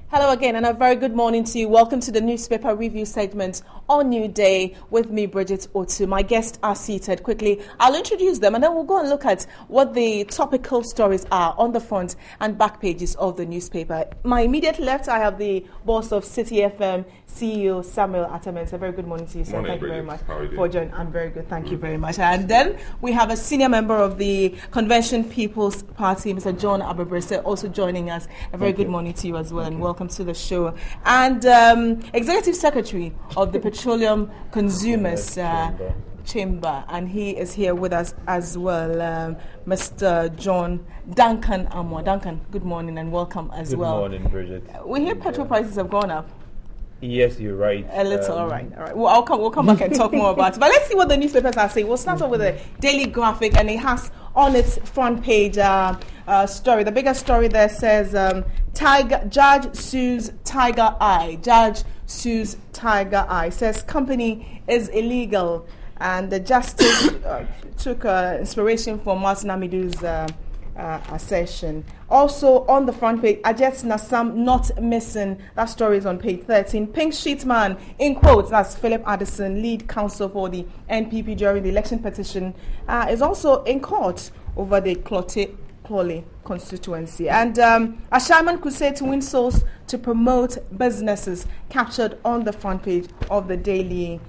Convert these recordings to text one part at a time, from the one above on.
Hello again, and a very good morning to you. Welcome to the newspaper review segment on New Day with me, Bridget Otu. My guests are seated. Quickly, I'll introduce them, and then we'll go and look at what the topical stories are on the front and back pages of the newspaper. My immediate left, I have the boss of City FM, CEO Samuel Atamens. A very good morning to you, sir. Morning, Thank Bridget. you very much How are you for joining. I'm very good. Thank you very much. And then we have a senior member of the Convention People's Party, Mr. John Abebrese, also joining us. A very good morning to you as well, and welcome to the show. And Executive Secretary of the Petroleum Consumers Chamber, and he is here with us as well, Mr. John Duncan Amwa. Duncan, good morning and welcome as well. Good morning, Bridget. We hear petrol prices have gone up. Yes, you're right. A little, all right. Well, we'll come back and talk more about it. But let's see what the newspapers are saying. We'll start off with the Daily Graphic, and it has on its front page story. The biggest story there says, Judge sues Tiger Eye. Judge sues Tiger Eye. Says company is illegal. And the justice took inspiration from Martin Amidu's assertion. Also on the front page, Ajet Nassam not missing. That story is on page 13. Pink Sheet Man, in quotes, that's Philip Addison, lead counsel for the NPP during the election petition, is also in court over the Clote constituency. And Ashaiman crusade to win souls to promote businesses, captured on the front page of the Daily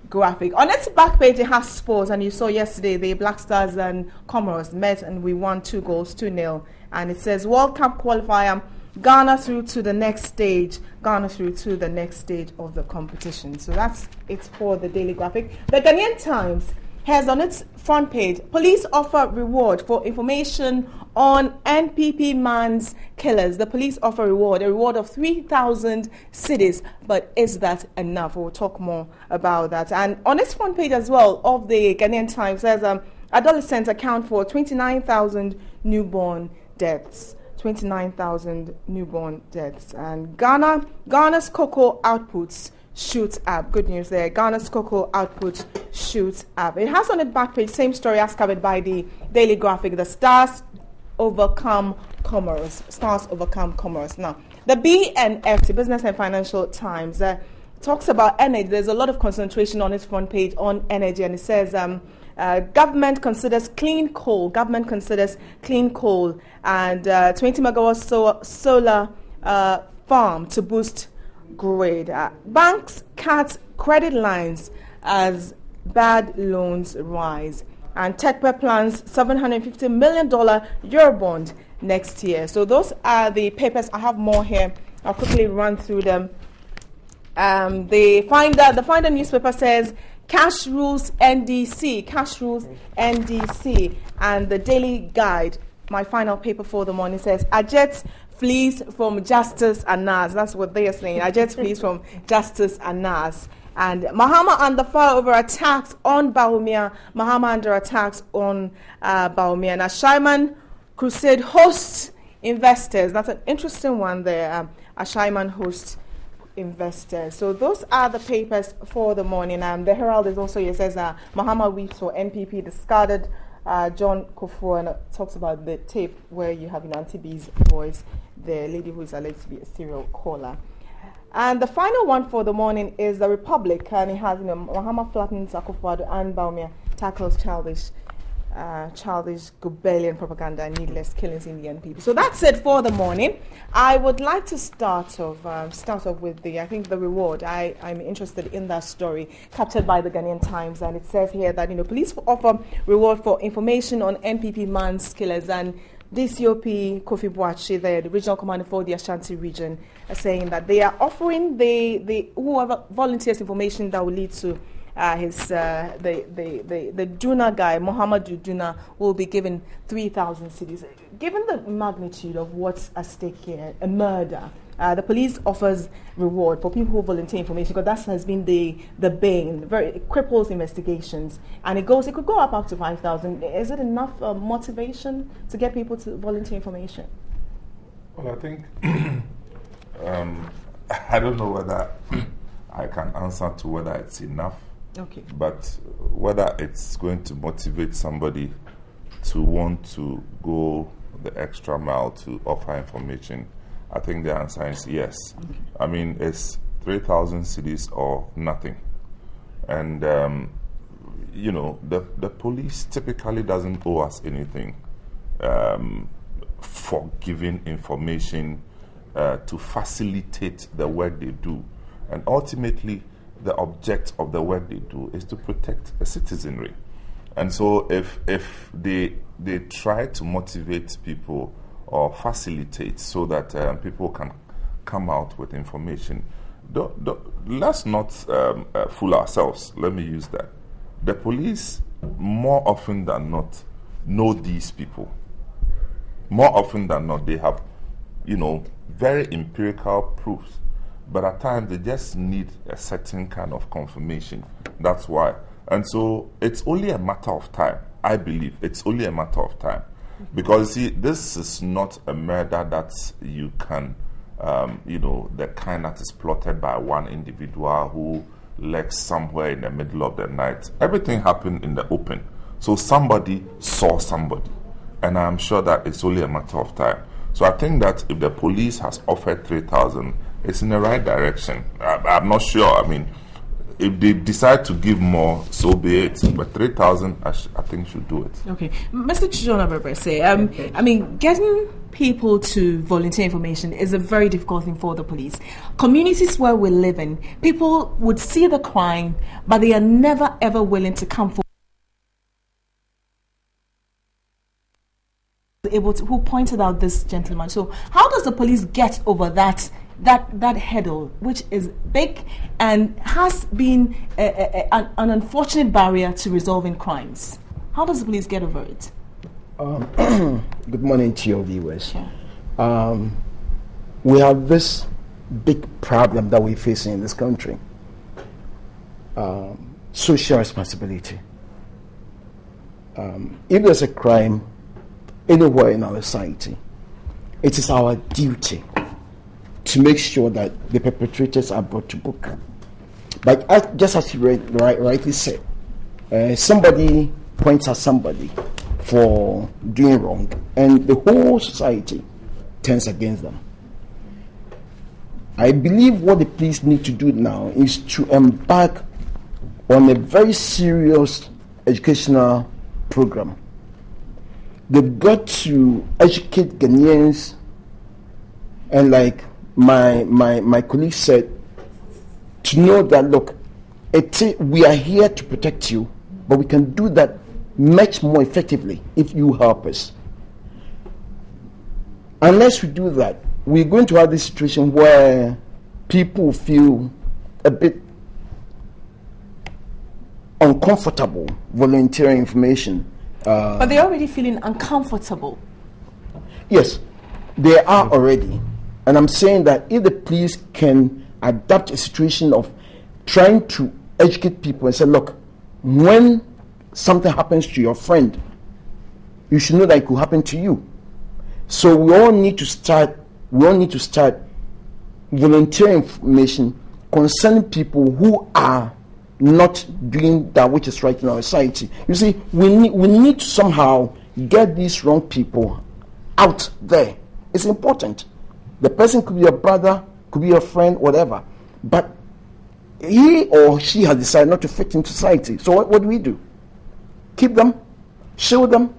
Graphic. On its back page, it has sports, and you saw yesterday the Black Stars and Comoros met, and we won 2-0. And it says World Cup qualifier, Ghana through to the next stage. Ghana through to the next stage of the competition. So that's it for the Daily Graphic. The Ghanaian Times has on its front page, police offer reward for information on NPP man's killers. The police offer a reward of 3,000 cedis. But is that enough? We'll talk more about that. And on its front page as well of the Ghanaian Times says adolescents account for 29,000 newborn deaths. 29,000 newborn deaths. And Ghana's cocoa outputs shoots up. Good news there. Ghana's cocoa output shoots up. It has on its back page, same story as covered by the Daily Graphic. The Stars overcome Comoros. Stars overcome Comoros. Now, the BNF, the Business and Financial Times, talks about energy. There's a lot of concentration on its front page on energy, and it says government considers clean coal. Government considers clean coal and 20 megawatt solar farm to boost grid. Banks cut credit lines as bad loans rise. And TechPe plans $750 million Eurobond next year. So those are the papers. I have more here. I'll quickly run through them. The Finder newspaper says cash rules NDC. Cash rules NDC. And the Daily Guide, my final paper for the morning, says Ajet flees from Justice Anas. That's what they are saying. Ajet flees from Justice Anas. And Mahama under fire over attacks on Bawumia. Mahama under attacks on Bawumia. Now, Ashaiman crusade hosts investors. That's an interesting one there. Ashaiman hosts investors. So those are the papers for the morning. The Herald is also here. It says Mahama weeps for NPP discarded. John Kofo, and talks about the tape where you have Auntie B's voice, the lady who is alleged to be a serial caller. And the final one for the morning is the Republic, and it has Mahama flattens Akufo-Addo and Bawumia tackles childish Gubellian propaganda and needless killings in the NPP. So that's it for the morning. I would like to start off with the reward. I'm interested in that story captured by the Ghanaian Times, and it says here that police offer reward for information on NPP man's killers, and DCOP Kofi Boachi, the regional commander for the Ashanti region, are saying that they are offering the whoever volunteers information that will lead to the Duna guy, Muhammadu Duna, will be given 3,000 cedis. Given the magnitude of what's at stake here, a murder, the police offers reward for people who volunteer information, because that has been the bane. It cripples investigations, and it could go up to 5,000. Is it enough motivation to get people to volunteer information? Well, I think I don't know whether I can answer to whether it's enough. Okay. But whether it's going to motivate somebody to want to go the extra mile to offer information, I think the answer is yes. I mean, it's 3,000 cities or nothing. And, the police typically doesn't owe us anything for giving information to facilitate the work they do. And ultimately, the object of the work they do is to protect the citizenry. And so if they try to motivate people or facilitate so that people can come out with information, let's not fool ourselves. Let me use that. The police, more often than not, know these people. More often than not, they have, very empirical proofs. But at times, they just need a certain kind of confirmation. That's why. And so it's only a matter of time. I believe it's only a matter of time. Because, see, this is not a murder that you can, the kind that is plotted by one individual who lurks somewhere in the middle of the night. Everything happened in the open. So somebody saw somebody. And I'm sure that it's only a matter of time. So I think that if the police has offered 3,000, it's in the right direction. I'm not sure. I mean, if they decide to give more, so be it. But 3,000, I think should do it. Okay. Mr. Chichona Bebrese, I mean, getting people to volunteer information is a very difficult thing for the police. Communities where we live in, people would see the crime, but they are never, ever willing to come forward. Who pointed out this gentleman. So how does the police get over that hurdle, which is big and has been an unfortunate barrier to resolving crimes? How does the police get over it? Good morning to your viewers. Sure. We have this big problem that we're facing in this country. Social responsibility. If there's a crime anywhere in our society, it is our duty to make sure that the perpetrators are brought to book. But just as you rightly said, somebody points at somebody for doing wrong, and the whole society turns against them. I believe what the police need to do now is to embark on a very serious educational program. They've got to educate Ghanaians, and like my colleague said, to know that, look, we are here to protect you, but we can do that much more effectively if you help us. Unless we do that, we're going to have this situation where people feel a bit uncomfortable volunteering information. But they're already feeling uncomfortable. Yes, they are already. And I'm saying that if the police can adapt a situation of trying to educate people and say, look, when something happens to your friend, you should know that it could happen to you. So we all need to start volunteering information concerning people who are not doing that which is right in our society. You see, we need to somehow get these wrong people out there. It's important. The person could be your brother, could be your friend, whatever. But he or she has decided not to fit into society. So what do we do? Keep them, show them.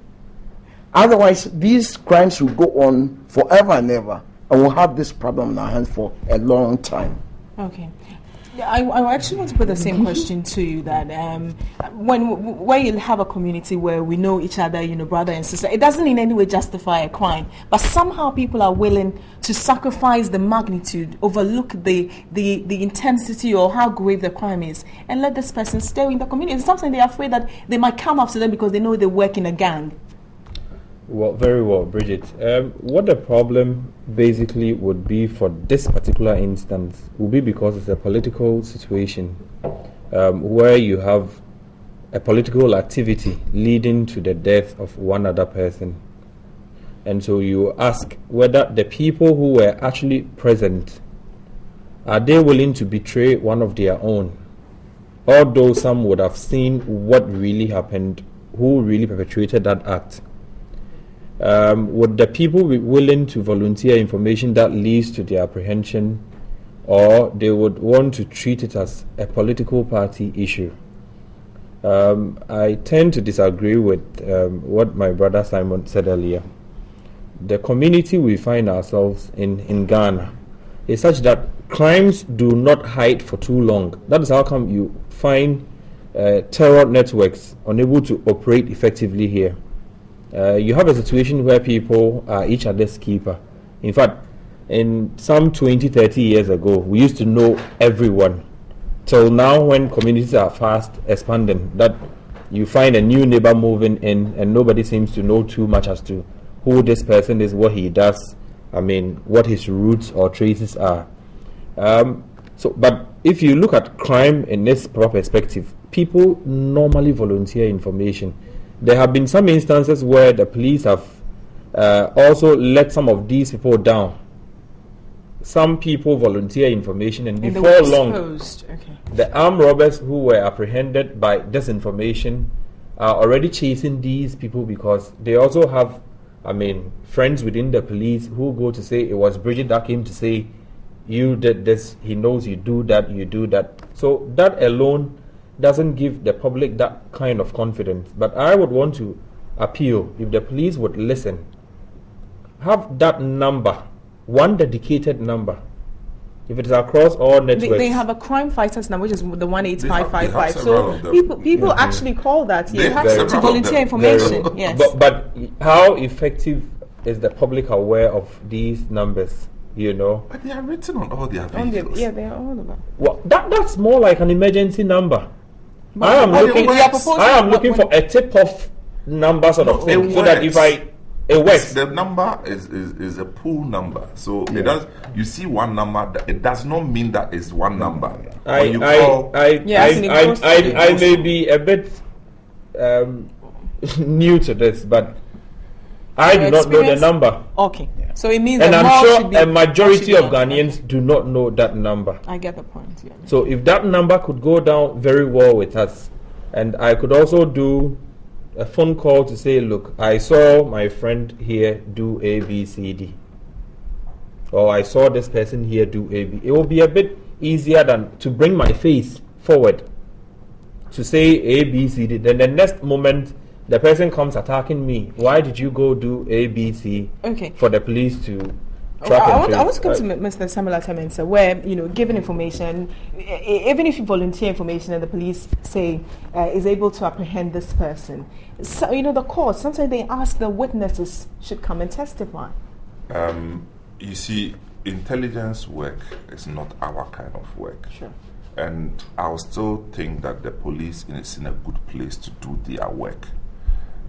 Otherwise, these crimes will go on forever and ever, and we'll have this problem in our hands for a long time. Okay. I actually want to put the same question to you, that when you have a community where we know each other, brother and sister, it doesn't in any way justify a crime, but somehow people are willing to sacrifice the magnitude, overlook the intensity or how grave the crime is, and let this person stay in the community. It's something they're afraid that they might come after them because they know they work in a gang. Well, very well, Bridget. What the problem basically would be for this particular instance would be because it's a political situation where you have a political activity leading to the death of one other person. And so you ask whether the people who were actually present, are they willing to betray one of their own? Although some would have seen what really happened, who really perpetrated that act. would the people be willing to volunteer information that leads to their apprehension, or they would want to treat it as a political party issue? I tend to disagree with what my brother Simon said earlier. The community we find ourselves in Ghana is such that crimes do not hide for too long. That is how come you find terror networks unable to operate effectively here. You have a situation where people are each other's keeper. In fact, in some 20, 30 years ago, we used to know everyone. Till now, when communities are fast expanding, that you find a new neighbor moving in and nobody seems to know too much as to who this person is, what he does, what his roots or traces are. But if you look at crime in this perspective, people normally volunteer information. There have been some instances where the police have also let some of these people down. Some people volunteer information, and before long, the armed robbers who were apprehended by this information are already chasing these people because they also have, friends within the police who go to say, it was Bridget that came to say, you did this, he knows you do that, you do that. So that alone doesn't give the public that kind of confidence. But I would want to appeal, if the police would listen, have that number, one dedicated number. If it is across all networks, they have a crime fighters number, which is the 18555. So people actually call that to volunteer information. Yes. But how effective is the public aware of these numbers? But they are written on all their videos. They are all about. Well, that's more like an emergency number. I am looking for a tip-off number sort of thing, so that if it works. The number is a pool number, so it does. You see one number, it does not mean that it's one number. I may be a bit new to this, but I do not know the number. Okay. So it means, and I'm sure a majority of Ghanaians do not know that number. I get the point. Yeah. So if that number could go down very well with us, and I could also do a phone call to say, look, I saw my friend here do A, B, C, D, or I saw this person here do A, B. It will be a bit easier than to bring my face forward to say A, B, C, D. Then the next moment, the person comes attacking me. Why did you go do A, B, C? Okay. For the police to track I want to come to Mr. Samuel Atamansa, where given information, even if you volunteer information and the police say is able to apprehend this person, so the court sometimes they ask the witnesses should come and testify. You see, intelligence work is not our kind of work. Sure. And I will still think that the police is in a good place to do their work.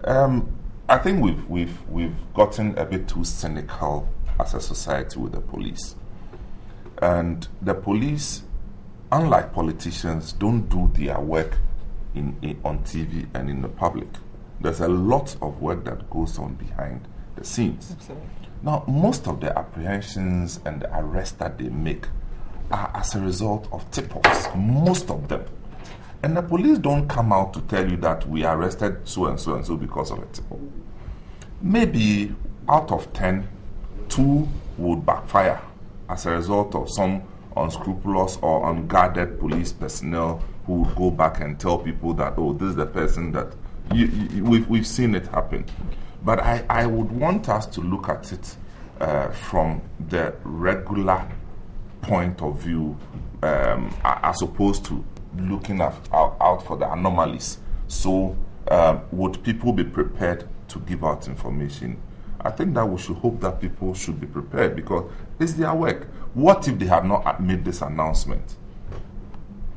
I think we've gotten a bit too cynical as a society with the police. And the police, unlike politicians, don't do their work on TV and in the public. There's a lot of work that goes on behind the scenes. Absolutely. Now, most of the apprehensions and the arrests that they make are as a result of tip-offs, most of them. And the police don't come out to tell you that we arrested so and so and so because of a tip-off. Maybe out of 10, 2 would backfire as a result of some unscrupulous or unguarded police personnel who would go back and tell people that, oh, this is the person that we've seen it happen. But I would want us to look at it from the regular point of view as opposed to looking out for the anomalies. So would people be prepared to give out information? I think that we should hope that people should be prepared because it's their work. What if they had not made this announcement?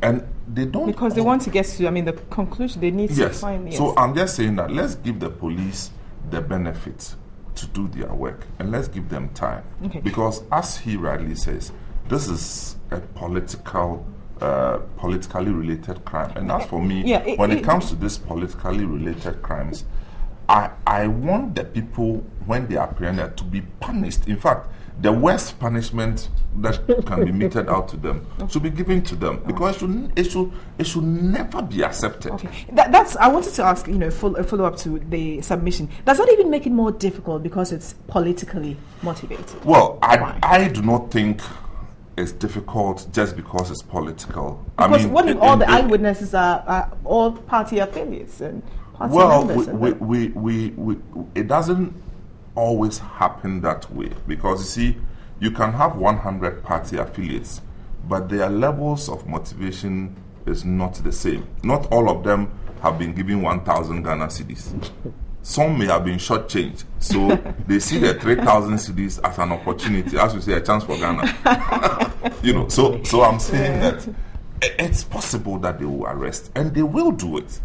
And they don't... Because they want to get to, the conclusion, they need to find... Yes. So I'm just saying that let's give the police the benefit to do their work and let's give them time. Okay. Because as he rightly says, this is a politically related crime. And as for me, when it comes to these politically related crimes, I want the people, when they are apprehended, to be punished. In fact, the worst punishment that can be meted out to them should be given to them, because it should never be accepted. Okay, that's. I wanted to ask, a follow up to the submission. Does that even make it more difficult because it's politically motivated? Well, I do not think it's difficult just because it's political. Because what if all the eyewitnesses are all party affiliates and party members? Well, it doesn't always happen that way, because you see, you can have 100 party affiliates, but their levels of motivation is not the same. Not all of them have been given 1,000 Ghana cedis. Some may have been shortchanged, so they see the 3,000 cedis as an opportunity, as we say, a chance for Ghana. So I'm saying that it's possible that they will arrest, and they will do it.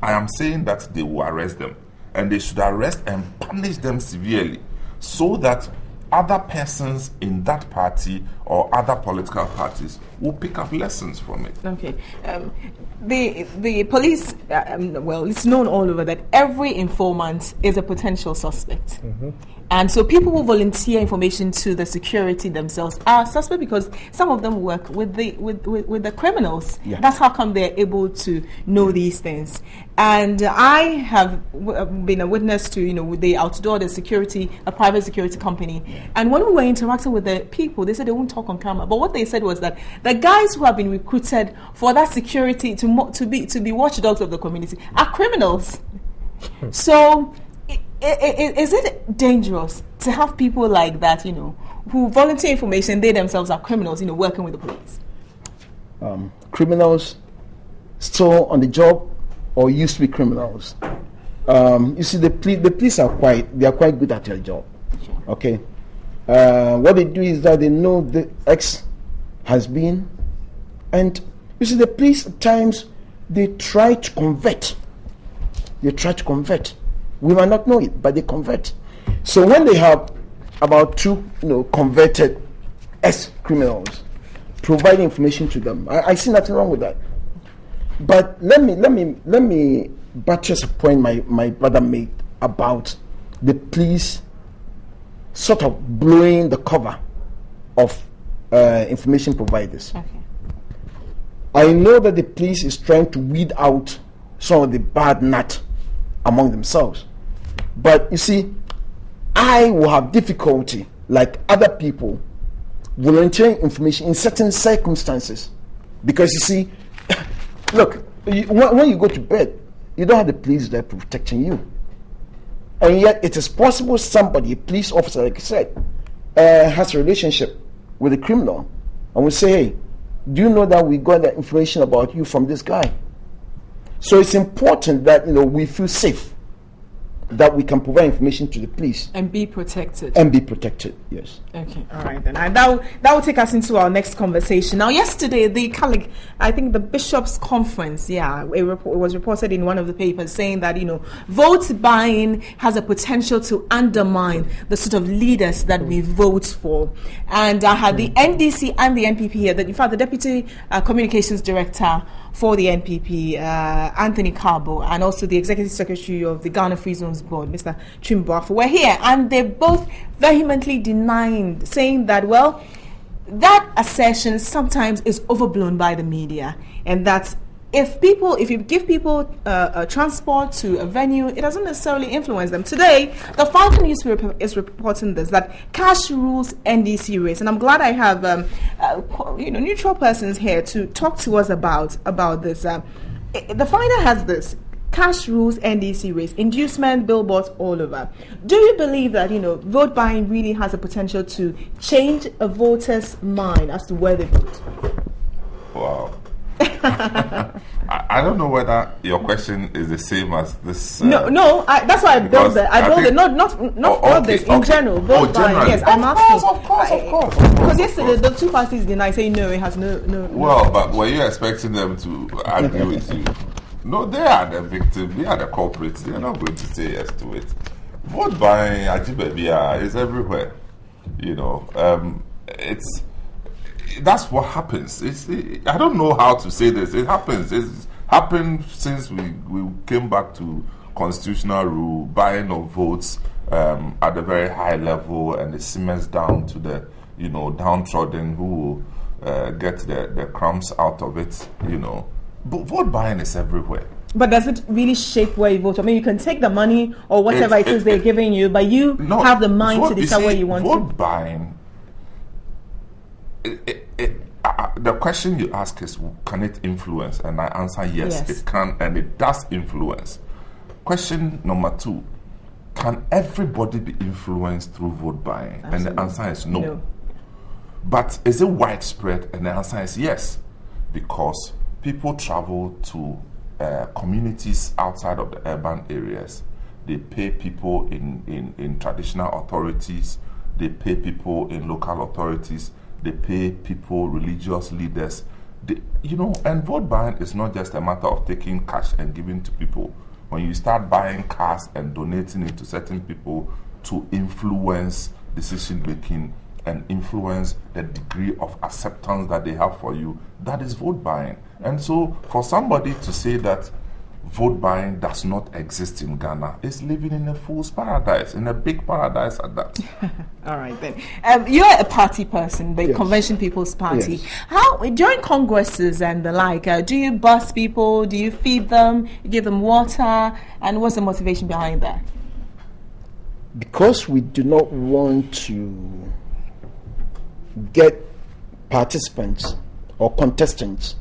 I am saying that they will arrest them, and they should arrest and punish them severely, so that other persons in that party or other political parties will pick up lessons from it. Okay. The police, it's known all over that every informant is a potential suspect. Mm-hmm. And so people who volunteer information to the security themselves are suspect, because some of them work with the criminals. Yeah. That's how come they're able to know these things. And I have been a witness to, with the security, a private security company. Yeah. And when we were interacting with the people, they said they won't talk on camera. But what they said was that the guys who have been recruited for that security to be watchdogs of the community are criminals. So is it dangerous to have people like that, who volunteer information, they themselves are criminals, working with the police? Criminals still on the job or used to be criminals. You see, the police are quite good at their job. Sure. Okay. What they do is that they know the X has been, and you see, the police at times they try to convert. We might not know it, but they convert. So when they have about two, converted ex-criminals, provide information to them, I see nothing wrong with that. But let me buttress a point my brother made about the police sort of blowing the cover of information providers. Okay. I know that the police is trying to weed out some of the bad nut among themselves. But you see, I will have difficulty, like other people, volunteering information in certain circumstances. Because you see, look, when you go to bed, you don't have the police there protecting you. And yet it is possible somebody, a police officer, like I said, has a relationship with a criminal and will say, hey, do you know that we got that information about you from this guy? So it's important that we feel safe, that we can provide information to the police and be protected. Yes. Okay. All right then. And that will take us into our next conversation. Now, yesterday, I think the Bishops' Conference, it was reported in one of the papers saying that vote buying has a potential to undermine the sort of leaders that we vote for. And I had the NDC and the NPP here. That in fact, the Deputy Communications Director for the NPP, Anthony Carbo, and also the Executive Secretary of the Ghana Free Zones Board, Mr. Chimboafo, were here, and they both vehemently denied, saying that, that assertion sometimes is overblown by the media, and that if you give people transport to a venue, it doesn't necessarily influence them. Today, the Falcon newspaper is reporting this, that cash rules NDC race, and I'm glad I have neutral persons here to talk to us about this. The Finder has this: cash rules NDC race, inducement, billboards all over. Do you believe that vote buying really has a potential to change a voter's mind as to where they vote? Wow. I don't know whether your question is the same as this. That's why I built it. I built it, not this in general. Vote buying, yes, I'm asking. Of course. Because yesterday the two parties denied, saying no, it has no. Well, but were you expecting them to agree with you? No, they are the victim. They are the culprits. They are not going to say yes to it. Vote buying, Ajibebia, is everywhere. That's what happens. I don't know how to say this. It happens. It's happened since we came back to constitutional rule, buying of votes, at a very high level, and it simmers down to the, downtrodden who get the crumbs out of it, But vote buying is everywhere. But does it really shape where you vote? I mean, you can take the money or whatever it is they're giving you, but you have the mind to decide where you want vote to. Buying, the question you ask is, can it influence? And I answer yes, it can, and it does influence. Question number 2, can everybody be influenced through vote buying? Absolutely. And the answer is no. But is it widespread? And the answer is yes, because people travel to communities outside of the urban areas. They pay people in traditional authorities, they pay people in local authorities, they pay people, religious leaders. And vote buying is not just a matter of taking cash and giving to people. When you start buying cars and donating it to certain people to influence decision making and influence the degree of acceptance that they have for you, that is vote buying. And so for somebody to say that vote buying does not exist in Ghana is living in a fool's paradise, in a big paradise at that. All right then. You're a party person, the Convention People's Party. Yes. How, during congresses and the like, do you bus people? Do you feed them? You give them water? And what's the motivation behind that? Because we do not want to get participants or contestants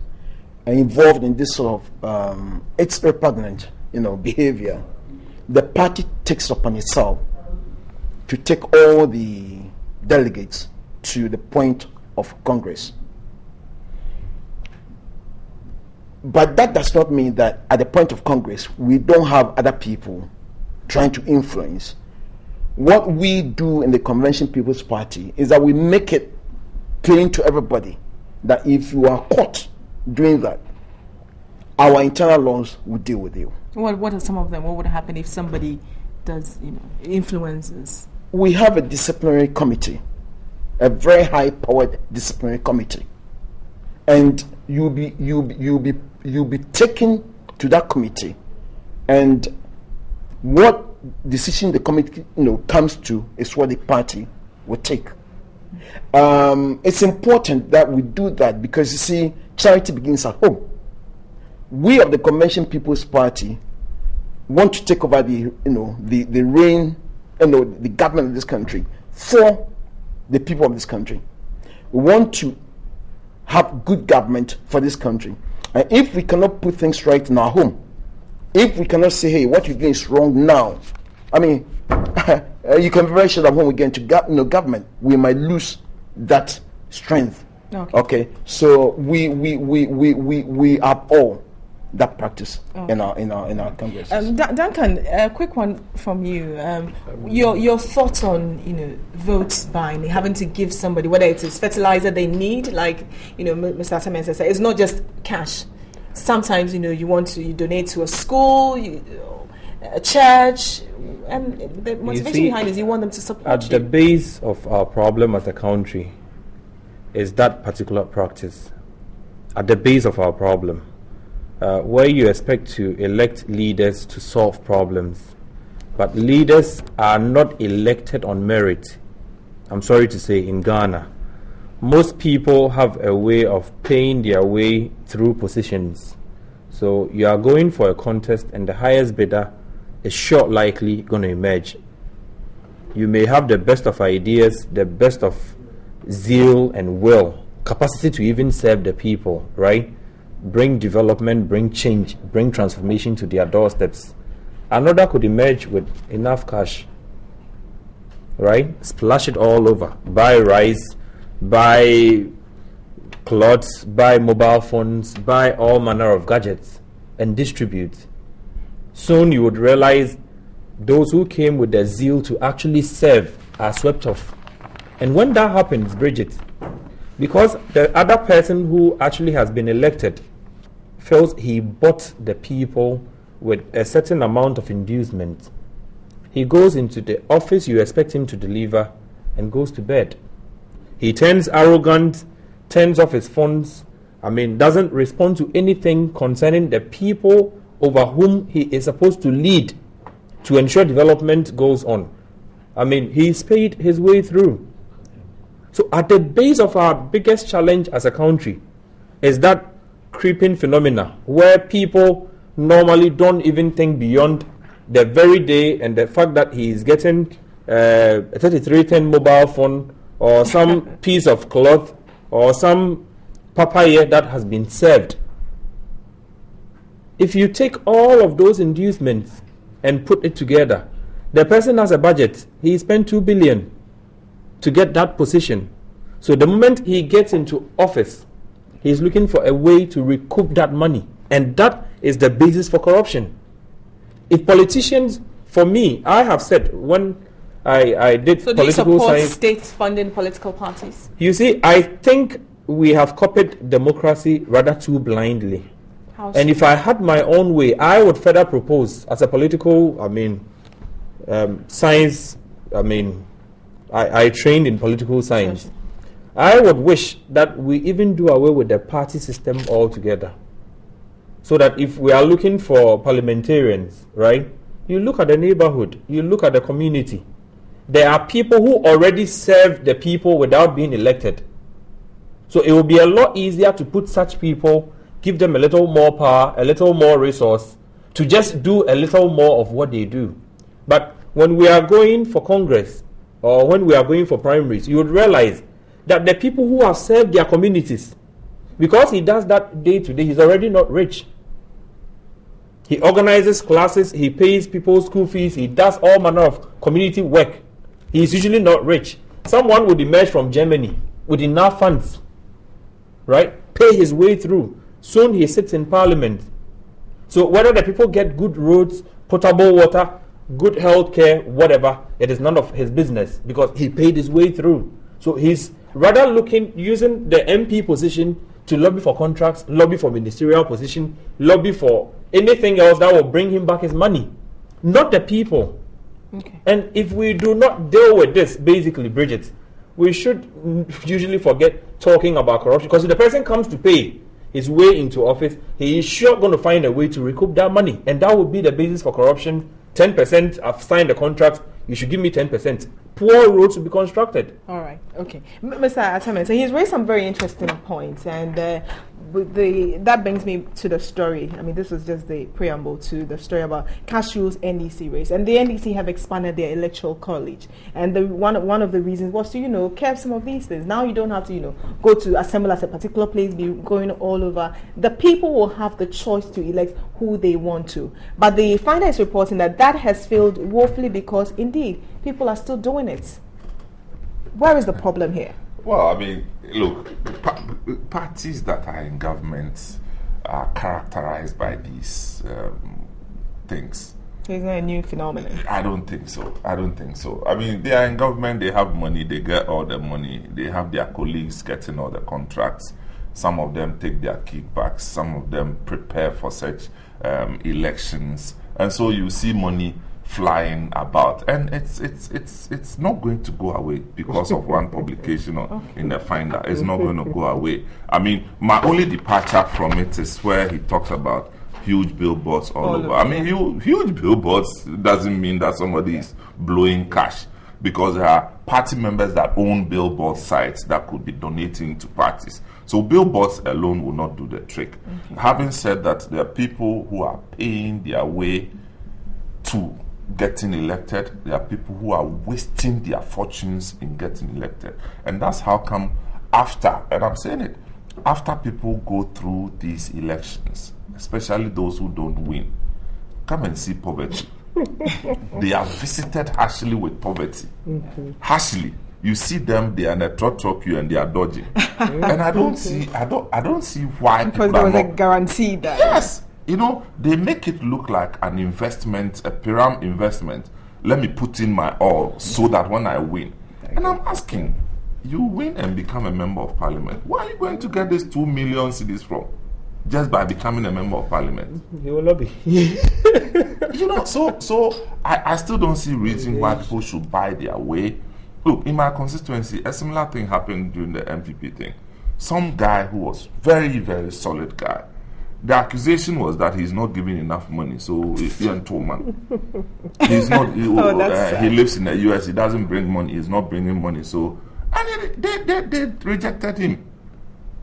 involved in this sort of it's repugnant, behavior. The party takes upon itself to take all the delegates to the point of Congress. But that does not mean that at the point of Congress we don't have other people trying to influence. What we do in the Convention People's Party is that we make it plain to everybody that if you are caught doing that, our internal laws will deal with you. What are some of them? What would happen if somebody does, influences? We have a disciplinary committee, a very high-powered disciplinary committee, and you'll be taken to that committee, and what decision the committee comes to is what the party will take. It's important that we do that because, you see, charity begins at home. We of the Convention People's Party want to take over the reign, the government of this country for the people of this country. We want to have good government for this country. And if we cannot put things right in our home, if we cannot say, hey, what you're doing is wrong now, I mean, you can be very sure that when we get into government, we might lose that strength. Okay. So we have all that practice in our Congress. Duncan, a quick one from you. Your thoughts on vote buying, having to give somebody, whether it is fertilizer they need, like Mr. Ataman said, it's not just cash. Sometimes you donate to a school, a church, and the motivation behind is you want them to support you. At the base of our problem as a country is that particular practice. At the base of our problem, where you expect to elect leaders to solve problems, but leaders are not elected on merit. I'm sorry to say, in Ghana, most people have a way of paying their way through positions. So you are going for a contest and the highest bidder is sure likely going to emerge. You may have the best of ideas, the best of zeal and will, capacity to even serve the people, right? Bring development, bring change, bring transformation to their doorsteps. Another could emerge with enough cash, right? Splash it all over. Buy rice, buy clothes, buy mobile phones, buy all manner of gadgets and distribute. Soon you would realize those who came with the zeal to actually serve are swept off. And when that happens, Bridget, because the other person who actually has been elected feels he bought the people with a certain amount of inducement, he goes into the office you expect him to deliver and goes to bed. He turns arrogant, turns off his phones, doesn't respond to anything concerning the people over whom he is supposed to lead to ensure development goes on. I mean, he's paid his way through. So at the base of our biggest challenge as a country is that creeping phenomena where people normally don't even think beyond the very day and the fact that he is getting a 3310 mobile phone or some piece of cloth or some papaya that has been served. If you take all of those inducements and put it together, the person has a budget. He spent 2 billion to get that position. So the moment he gets into office, he's looking for a way to recoup that money. And that is the basis for corruption. If politicians, for me, I have said when I did so political do you support science, states funding political parties? you see, I think we have copied democracy rather too blindly. How so? And if I had my own way, I would further propose as a political, science, I trained in political science. Yes. I would wish that we even do away with the party system altogether. So that if we are looking for parliamentarians, right, you look at the neighborhood, you look at the community. There are people who already serve the people without being elected. So it will be a lot easier to put such people, give them a little more power, a little more resource, to just do a little more of what they do. But when we are going for Congress, or when we are going for primaries, you would realize that the people who have served their communities, because he does that day to day, he's already not rich. He organizes classes, he pays people's school fees, he does all manner of community work. He is usually not rich. Someone would emerge from Germany with enough funds, right? Pay his way through. Soon he sits in parliament. So whether the people get good roads, potable water, good health care, whatever, it is none of his business because he paid his way through. So he's rather using the MP position to lobby for contracts, lobby for ministerial position, lobby for anything else that will bring him back his money, not the people. Okay. And if we do not deal with this, basically, Bridget, we should usually forget talking about corruption, because if the person comes to pay his way into office, he is sure going to find a way to recoup that money, and that would be the basis for corruption. 10%, I've signed the contract, you should give me 10%. Poor roads will be constructed. All right, okay. Mr. Ataman, so he's raised some very interesting points, and that brings me to the story. I mean, this was just the preamble to the story about Cashews NDC race. And the NDC have expanded their electoral college. And one of the reasons was to, curb some of these things. Now you don't have to, go to assemble at a particular place, be going all over. The people will have the choice to elect who they want to. But the finder is reporting that has failed woefully because, indeed, people are still doing it. Where is the problem here? Well, I mean, look, parties that are in government are characterized by these things. It's not a new phenomenon. I don't think so. I mean, they are in government, they have money, they get all the money, they have their colleagues getting all the contracts. Some of them take their kickbacks, some of them prepare for such elections. And so you see money flying about, and it's not going to go away because of one publication in the Finder. It's not going to go away. I mean, my only departure from it is where he talks about huge billboards all over. I mean, huge billboards doesn't mean that somebody is blowing cash, because there are party members that own billboard sites that could be donating to parties. So billboards alone will not do the trick. Okay. Having said that, there are people who are paying their way to getting elected. There are people who are wasting their fortunes in getting elected. And that's how come after people go through these elections, especially those who don't win, come and see poverty. They are visited harshly with poverty. Mm-hmm. Harshly. You see them, they are in a trot queue and they are dodging. And I don't see why. Because there was a guarantee that. Yes. They make it look like an investment, a pyramid investment. Let me put in my all so that when I win. And I'm asking, you win and become a member of parliament. Where are you going to get these 2 million cedis from? Just by becoming a member of parliament? You will not be. So I still don't see reason why people should buy their way. Look, in my constituency, a similar thing happened during the MPP thing. Some guy who was very, very solid guy The accusation was that he's not giving enough money, so he and man. He's not. He lives in the US. He doesn't bring money. He's not bringing money. So, and they rejected him.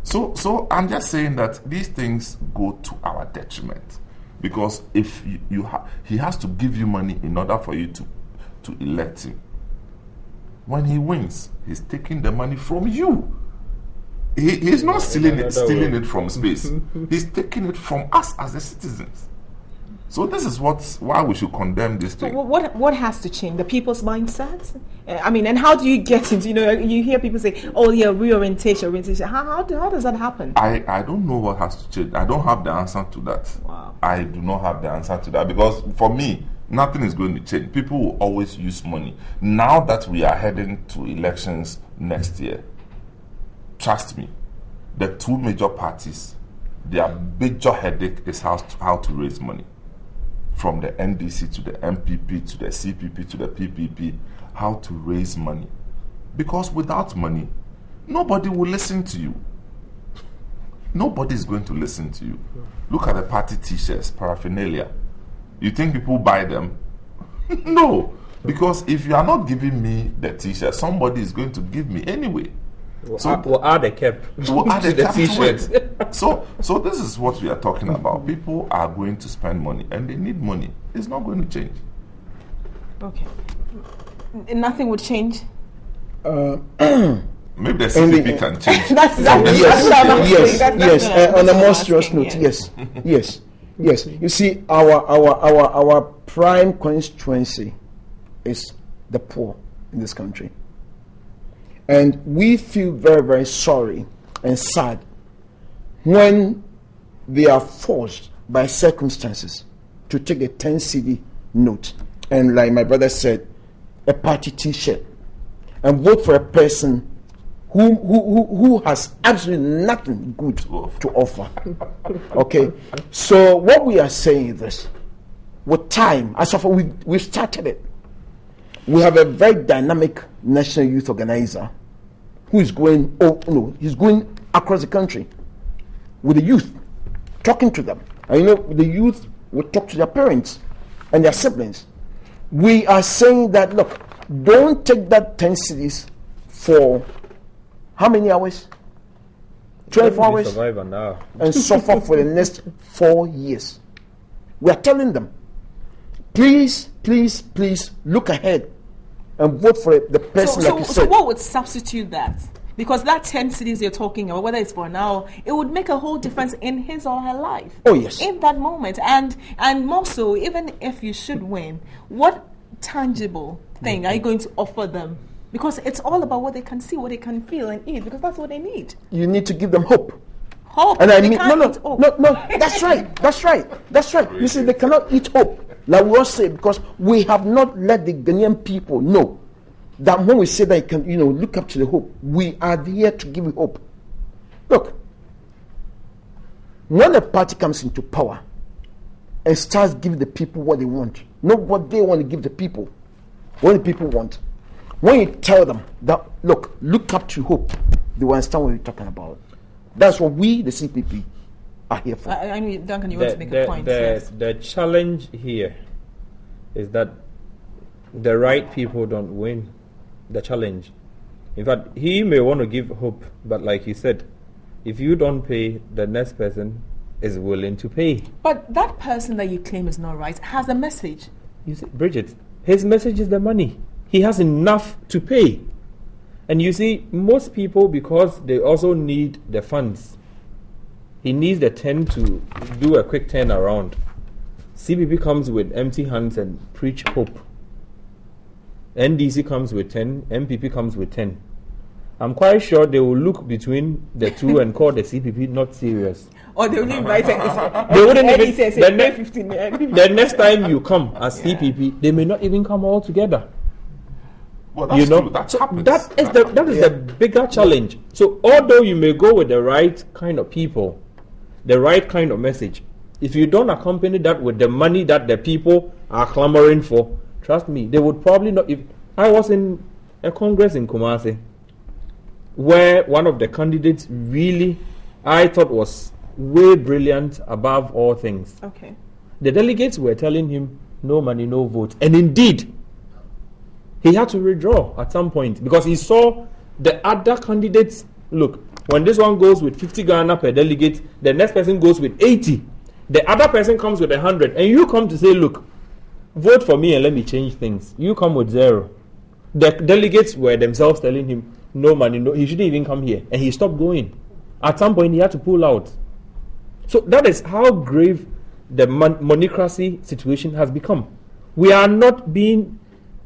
So I'm just saying that these things go to our detriment, because if he has to give you money in order for you to elect him. When he wins, he's taking the money from you. He's not stealing it from space. He's taking it from us as the citizens. So this is why we should condemn this thing. So what has to change? The people's mindset? And how do you get into, you hear people say, oh yeah, reorientation. How does that happen? I don't know what has to change. I don't have the answer to that. Wow. I do not have the answer to that, because for me, nothing is going to change. People will always use money. Now that we are heading to elections next year, trust me, the two major parties, their major headache is how to raise money. From the NDC to the MPP to the CPP to the PPP, how to raise money. Because without money, nobody will listen to you. Nobody is going to listen to you. Look at the party t-shirts, paraphernalia. You think people buy them? No. Because if you are not giving me the t-shirt, somebody is going to give me anyway. We'll add a cap. We'll add a the cap t-shirts. to it. So this is what we are talking about. People are going to spend money, and they need money. It's not going to change. Okay. Nothing would change? Maybe the CPP can change. Yes. On a more serious note, yes. You see, our prime constituency is the poor in this country. And we feel very, very sorry and sad when they are forced by circumstances to take a 10 cedi note and, like my brother said, a party t-shirt, and vote for a person who has absolutely nothing good to offer. Okay? So what we are saying is this. With time, as of we've started it. We have a very dynamic national youth organizer who is going, he's going across the country with the youth, talking to them. And the youth will talk to their parents and their siblings. We are saying that, look, don't take that 10 cities for how many hours? 24 hours? Survive an hour. And suffer for the next 4 years. We are telling them, please look ahead and vote for the person like you said. So what would substitute that? Because that 10 cities you're talking about, whether it's for an hour, it would make a whole difference in his or her life. Oh, yes. In that moment. And more so, even if you should win, what tangible thing are you going to offer them? Because it's all about what they can see, what they can feel and eat, because that's what they need. You need to give them hope. Hope? And I mean, no, that's right. You see, they cannot eat hope. Like we all say, because we have not let the Ghanaian people know that when we say that you can, look up to the hope, we are here to give you hope. Look, when a party comes into power and starts giving the people what they want, not what they want to give the people, what the people want, when you tell them that, look up to hope, they will understand what you're talking about. That's what we, the CPP, are here for. I mean, Duncan, you want to make a point? Yes. The challenge here is that the right people don't win. The challenge. In fact, he may want to give hope, but like he said, if you don't pay, the next person is willing to pay. But that person that you claim is not right has a message. You see, Bridget, his message is the money. He has enough to pay. And you see, most people, because they also need the funds, he needs the 10 to do a quick turnaround. CPP comes with empty hands and preach hope. NDC comes with 10, MPP comes with 10. I'm quite sure they will look between the two and call the CPP not serious. Or they will invite NDC. They wouldn't even. The next time you come as CPP, they may not even come all together. Well, that's true. That happens. That is the bigger challenge. So although you may go with the right kind of people, the right kind of message, if you don't accompany that with the money that the people are clamoring for, trust me, they would probably not. If I was in a congress in Kumasi, where one of the candidates really, I thought was way brilliant above all things. Okay. The delegates were telling him, no money, no vote. And indeed, he had to withdraw at some point because he saw the other candidates. Look, when this one goes with 50 Ghana per delegate, the next person goes with 80. The other person comes with 100. And you come to say, look, vote for me and let me change things. You come with 0. The delegates were themselves telling him, no money, no, he shouldn't even come here. And he stopped going. At some point, he had to pull out. So that is how grave the monocracy situation has become. We are not being,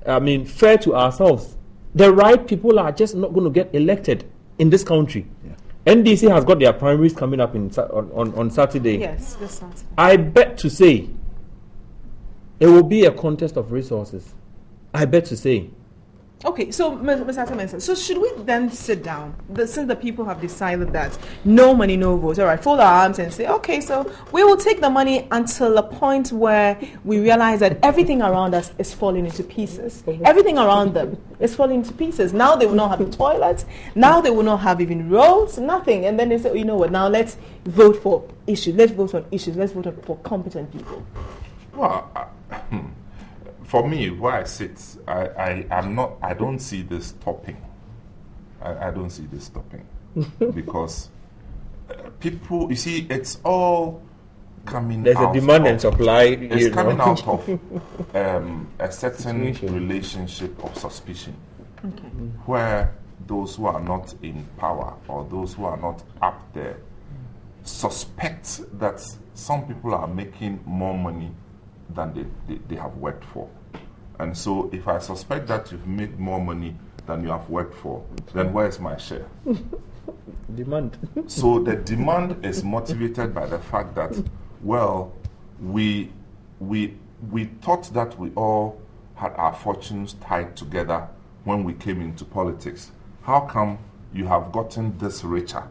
fair to ourselves. The right people are just not going to get elected in this country. Yeah. NDC has got their primaries coming up on Saturday. Yes, this Saturday. I bet to say it will be a contest of resources. I bet to say. Okay, so Mr. Atamensa, so should we then sit down, since the people have decided that no money, no votes, all right, fold our arms and say, okay, so we will take the money until a point where we realize that everything around us is falling into pieces. Everything around them is falling into pieces. Now they will not have toilets. Now they will not have even roads, nothing. And then they say, oh, you know what, now let's vote for issues. Let's vote on issues. Let's vote for competent people. Well, for me, where I sit, I don't see this stopping. I don't see this stopping because people, you see, it's all coming There's out. There's a demand and supply. It's coming out of a certain relationship of suspicion, where those who are not in power or those who are not up there suspect that some people are making more money than they have worked for. And so if I suspect that you've made more money than you have worked for, then where's my share? Demand. So the demand is motivated by the fact that, well, we thought that we all had our fortunes tied together when we came into politics. How come you have gotten this richer?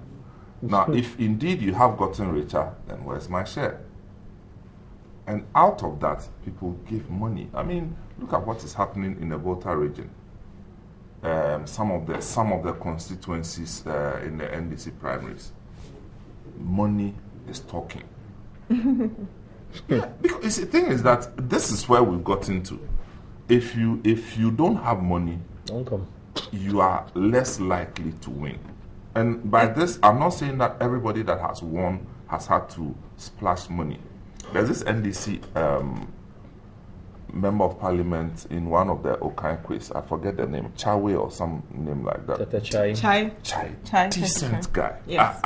Now, if indeed you have gotten richer, then where's my share? And out of that, people give money. I mean, look at what is happening in the Volta region. Some of the constituencies in the NDC primaries. Money is talking. Yeah, because the thing is that this is where we've gotten to. If you don't have money, don't come. You are less likely to win. And by this, I'm not saying that everybody that has won has had to splash money. There's this NDC member of parliament in one of the Okan quiz. I forget the name, Chawe or some name like that. Chai. Decent guy. Yes.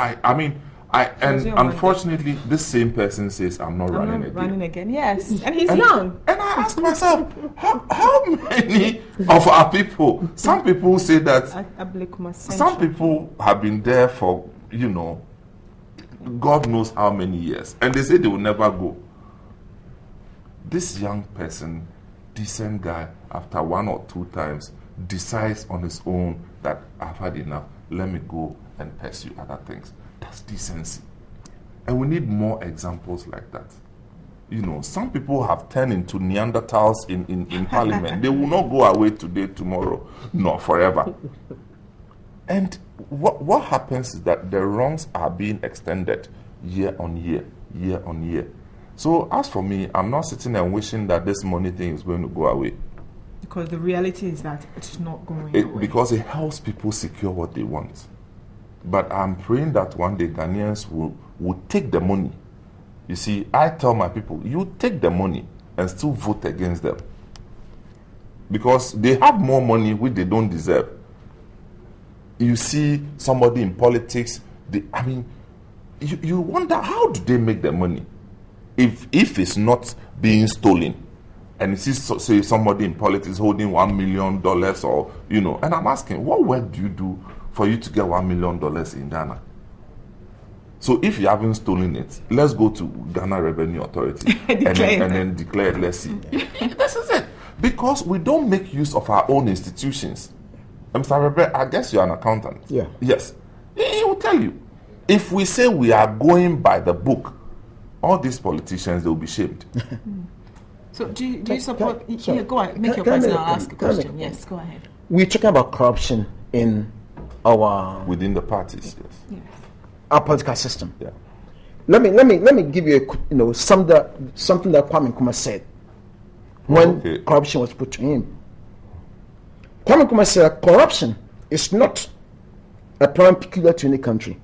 And unfortunately, this same person says, I'm not running again. Yes. And he's young. And I ask myself, how many of our people, some people say that, some people have been there for, God knows how many years, and they say they will never go. This young person, decent guy, after 1 or 2 times, decides on his own that I've had enough, let me go and pursue other things. That's decency. And we need more examples like that. Some people have turned into Neanderthals in parliament. They will not go away today, tomorrow, nor forever. And what happens is that the wrongs are being extended year on year. So as for me, I'm not sitting and wishing that this money thing is going to go away. Because the reality is that it's not going away. Because it helps people secure what they want. But I'm praying that one day Ghanaians will take the money. You see, I tell my people, you take the money and still vote against them. Because they have more money which they don't deserve. You see somebody in politics, you wonder, how do they make their money? If it's not being stolen, and you see say somebody in politics holding $1 million or, and I'm asking, what work do you do for you to get $1 million in Ghana? So if you haven't stolen it, let's go to Ghana Revenue Authority and then declare it, let's see. This is it. Because we don't make use of our own institutions. Mr. Rebbe, I guess you're an accountant. Yeah. Yes. He will tell you. If we say we are going by the book, all these politicians, they will be shamed. So do you support... go ahead. Make your point and I'll ask a question. Yes, go ahead. We're talking about corruption in our... Within the parties, yes. Our political system. Yeah. let me give you something that Kwame Nkrumah said when corruption was put to him. Kwame Nkrumah said corruption is not a problem peculiar to any country.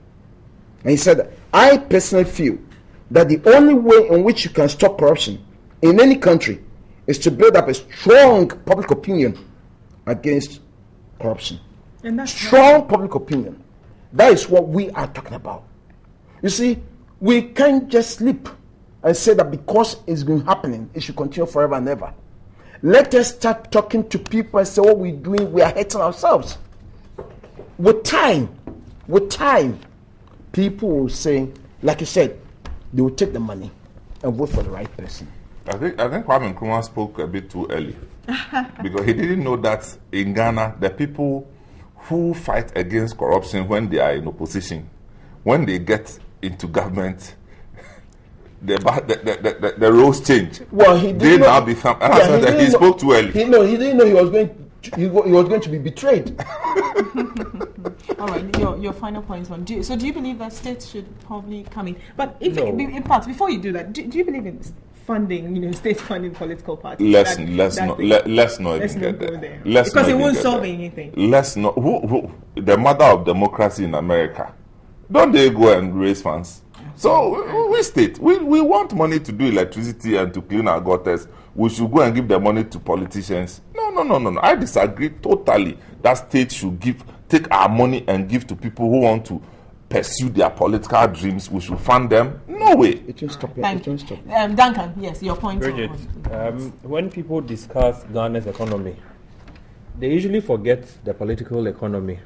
And he said, I personally feel that the only way in which you can stop corruption in any country is to build up a strong public opinion against corruption. And that's strong public opinion. That is what we are talking about. You see, we can't just sleep and say that because it's been happening, it should continue forever and ever. Let us start talking to people and say what we're doing, we are hurting ourselves. With time, people will say, like you said, they will take the money and vote for the right person. I think Kwame Nkrumah spoke a bit too early because he didn't know that in Ghana, the people who fight against corruption when they are in opposition, when they get into government, the roles change. Well, he didn't know. Now become. He spoke too early. He didn't know he was going to be betrayed. All right, your final point on. Do you believe that states should probably come in? But in fact, before you do that, do you believe in funding? State funding political parties. Let's not even get there. Because it won't solve anything. Let's not. Who the mother of democracy in America? Don't they go and raise funds? So we state we want money to do electricity and to clean our gutters. We should go and give the money to politicians. No. I disagree totally. That state should take our money and give to people who want to pursue their political dreams. We should fund them. No way. It will stop. Duncan, yes, your point. Bridget, when people discuss Ghana's economy, they usually forget the political economy.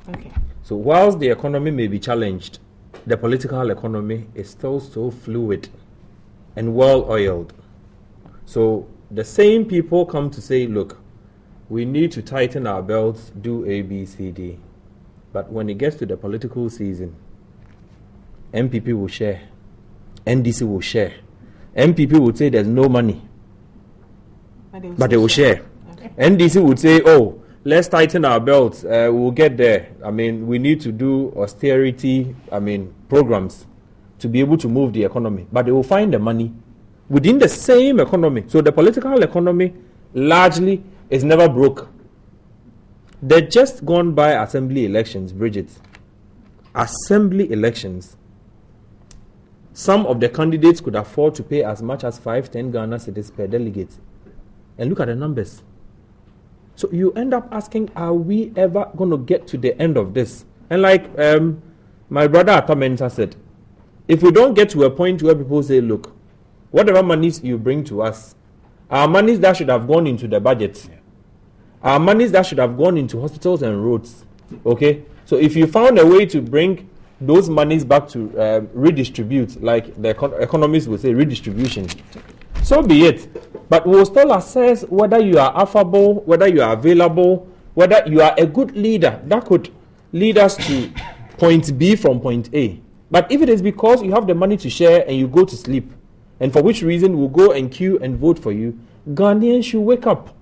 Okay. So whilst the economy may be challenged, the political economy is still so fluid and well-oiled. So the same people come to say, look, we need to tighten our belts, do A, B, C, D. But when it gets to the political season, MPP will share, NDC will share. MPP would say there's no money, but they will share. Okay. NDC would say, oh, let's tighten our belts, we'll get there. We need to do austerity, programs to be able to move the economy. But they will find the money within the same economy. So the political economy largely is never broke. They're just gone by assembly elections, Bridget. Assembly elections. Some of the candidates could afford to pay as much as 5-10 Ghana cedis per delegate. And look at the numbers. So you end up asking, are we ever going to get to the end of this? And like my brother Atamenta said, if we don't get to a point where people say, look, whatever monies you bring to us, our monies that should have gone into the budget, our monies that should have gone into hospitals and roads, okay? So if you found a way to bring those monies back to redistribute, like the economists would say, redistribution, so be it. But we'll still assess whether you are affable, whether you are available, whether you are a good leader that could lead us to point B from point A. But if it is because you have the money to share and you go to sleep, and for which reason we'll go and queue and vote for you, Ghanaians should wake up.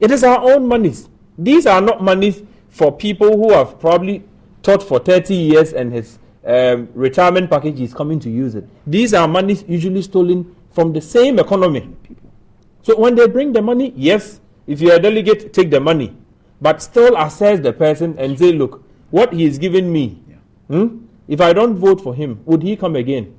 It is our own monies. These are not monies for people who have probably taught for 30 years and his retirement package is coming to use it. These are monies usually stolen from the same economy. So when they bring the money, yes, if you're a delegate, take the money. But still assess the person and say, look, what he is giving me, if I don't vote for him, would he come again?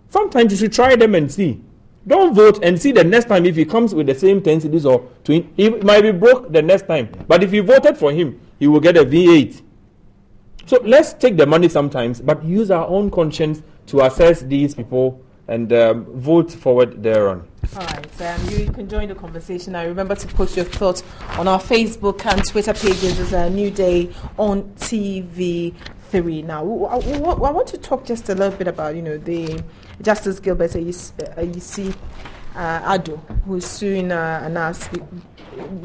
Sometimes you should try them and see. Don't vote and see the next time if he comes with the same 10 cedis or 20. He might be broke the next time. But if you voted for him, he will get a V8. So let's take the money sometimes, but use our own conscience to assess these people and vote forward thereon. All right, you can join the conversation. I remember to post your thoughts on our Facebook and Twitter pages as a New Day on TV3. Now, I want to talk just a little bit about, the Justice Gilbert Ayisi Ado, who's suing Anas,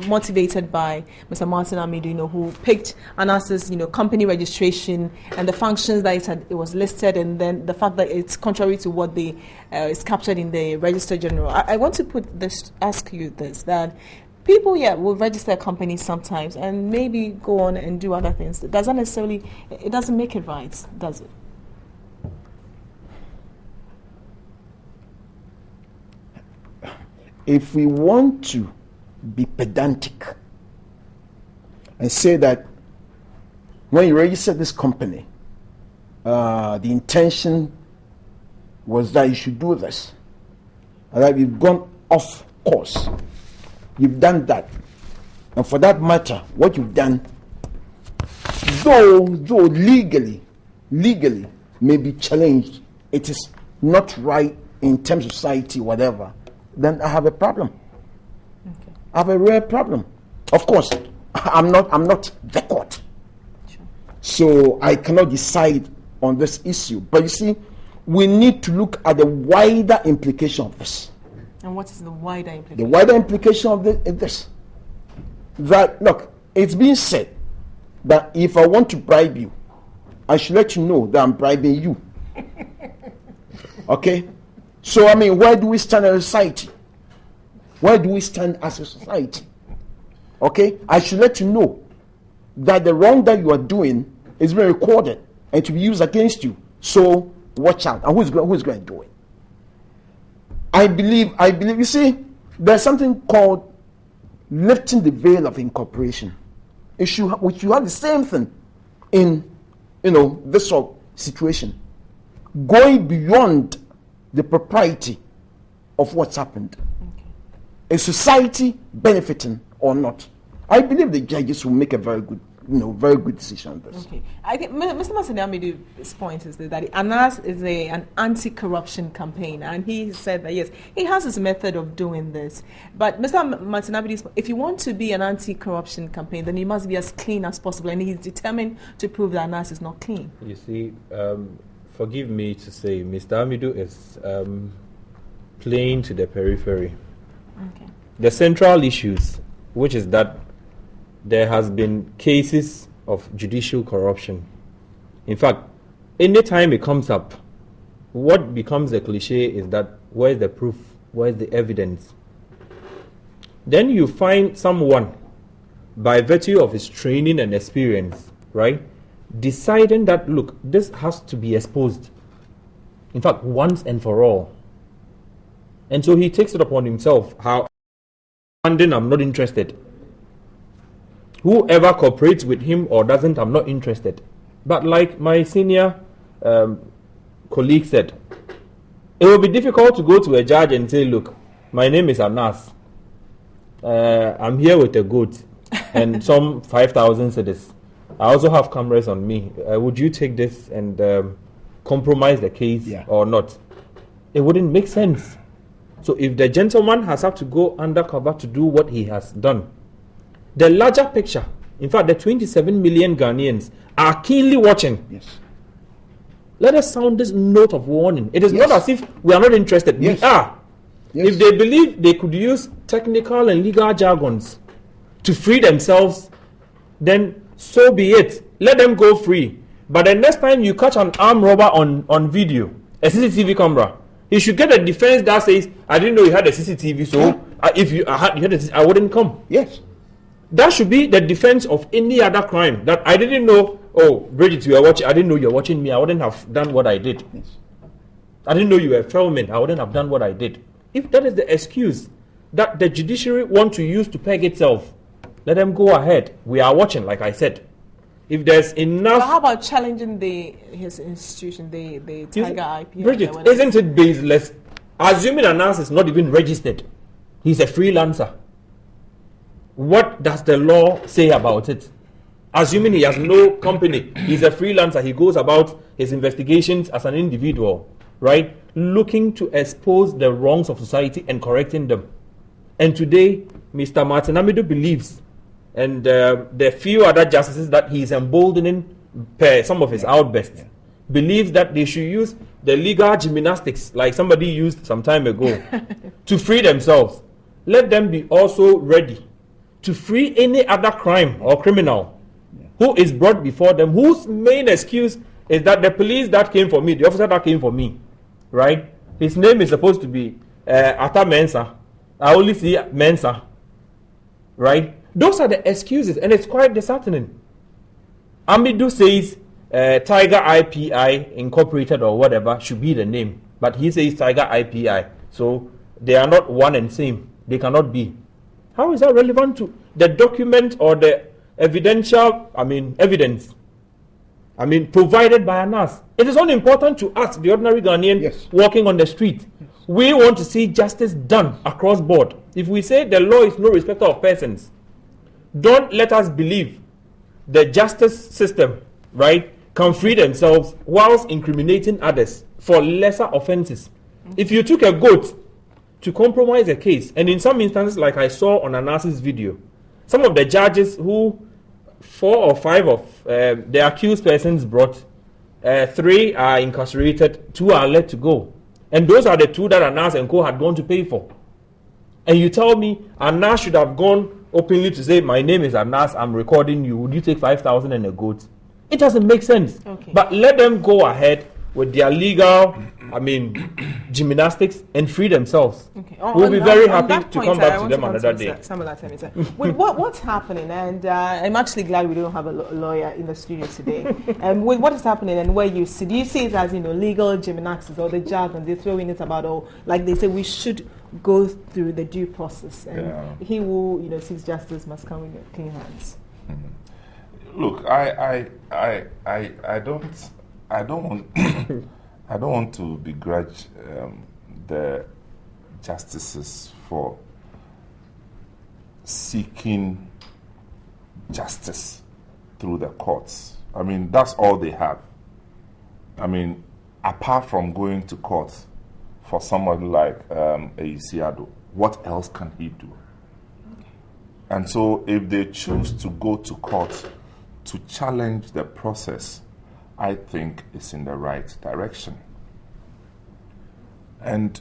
motivated by Mr. Martin Amidu, who picked Anas's, company registration and the functions that it was listed, and then the fact that it's contrary to what is captured in the Register General. I want to ask you this, that people, will register companies sometimes and maybe go on and do other things. It doesn't make it right, does it? if we want to be pedantic and say that when you registered this company, the intention was that you should do this, and that you've gone off course, you've done that, and for that matter, what you've done, though legally may be challenged, it is not right in terms of society, whatever, then I have a problem. Okay. I have a real problem. Of course, I'm not the court. Sure. So I cannot decide on this issue. But you see, we need to look at the wider implication of this. And what is the wider The implication? wider implication of this. That, look, it's being said that if I want to bribe you, I should let you know that I'm bribing you. Okay? So, I mean, where do we stand as a society? Where do we stand as a society? Okay? I should let you know that the wrong that you are doing is being recorded and to be used against you. So, watch out. And who's going to do it? I believe, you see, there's something called lifting the veil of incorporation. Which you have the same thing in, this sort of situation. Going beyond the propriety of what's happened. Okay. Is society benefiting or not? I believe the judges will make a very good decision on this. Okay. I think Mr. Masanamidu's point is that ANAS is an anti-corruption campaign, and he said that yes, he has his method of doing this. But Mr. Masanamidu, if you want to be an anti-corruption campaign, then you must be as clean as possible, and he's determined to prove that ANAS is not clean. You see, forgive me to say, Mr. Amidu is playing to the periphery. Okay. The central issues, which is that there has been cases of judicial corruption. In fact, anytime it comes up, what becomes a cliche is that where's the proof? Where's the evidence? Then you find someone, by virtue of his training and experience, right, deciding that, look, this has to be exposed. In fact, once and for all. And so he takes it upon himself. How? And then I'm not interested. Whoever cooperates with him or doesn't, I'm not interested. But like my senior colleague said, it will be difficult to go to a judge and say, look, my name is Anas. I'm here with a goat and some 5,000 cedis. I also have cameras on me. Would you take this and compromise the case or not? It wouldn't make sense. So if the gentleman has had to go undercover to do what he has done, the larger picture, in fact, the 27 million Ghanaians are keenly watching. Yes. Let us sound this note of warning. It is not as if we are not interested. Yes. We are. Yes. If they believe they could use technical and legal jargons to free themselves, then so be it. Let them go free. But the next time you catch an armed robber on video, a CCTV camera, he should get a defense that says, I didn't know you had a CCTV, so if you had a I wouldn't come. Yes. That should be the defense of any other crime. That I didn't know, oh, Bridget, you are watching, I didn't know you were watching me, I wouldn't have done what I did. Yes. I didn't know you were filming, I wouldn't have done what I did. If that is the excuse that the judiciary want to use to peg itself, let them go ahead. We are watching, like I said. If there's enough... But how about challenging his institution, the Tiger IP? Bridget, isn't it baseless? Assuming Anas is not even registered, he's a freelancer. What does the law say about it? Assuming he has no company, he's a freelancer, he goes about his investigations as an individual, right? Looking to expose the wrongs of society and correcting them. And today, Mr. Martin Amidu believes, and the few other justices that he is emboldening per some of his outbursts, believes that they should use the legal gymnastics, like somebody used some time ago, to free themselves. Let them be also ready to free any other crime or criminal who is brought before them, whose main excuse is that the police that came for me, the officer that came for me, right? His name is supposed to be Ata Mensa. I only see Mensa, right? Those are the excuses, and it's quite disheartening. Amidu says Tiger IPI Incorporated or whatever should be the name, but he says Tiger IPI, so they are not one and same. they cannot be. How is that relevant to the document or the evidence provided by Anas? It is only important to us, the ordinary Ghanaian walking on the street. We want to see justice done across board. If we say the law is no respecter of persons, don't let us believe the justice system, right, can free themselves whilst incriminating others for lesser offenses. If you took a goat to compromise a case, and in some instances, like I saw on Anas's video, some of the judges who 4 or 5 of the accused persons brought, 3 are incarcerated, 2 are let to go. And those are the 2 that Anas and co had gone to pay for. And you tell me Anas should have gone openly to say, my name is Anas, I'm recording you, would you take 5,000 and a goat? It doesn't make sense. Okay. But let them go ahead with their legal, gymnastics and free themselves. Okay. We'll be very happy to come back to them another day. With what's happening, and I'm actually glad we don't have a lawyer in the studio today. With what is happening and where you see, do you see it as legal gymnastics or the jargon they throw in it about, like they say we should go through the due process, and he who seeks justice must come with clean hands. Look, I don't want I don't want to begrudge the justices for seeking justice through the courts. I mean, that's all they have. I mean, apart from going to court for somebody like Eisiado, what else can he do? And so if they choose to go to court to challenge the process, I think it's in the right direction. And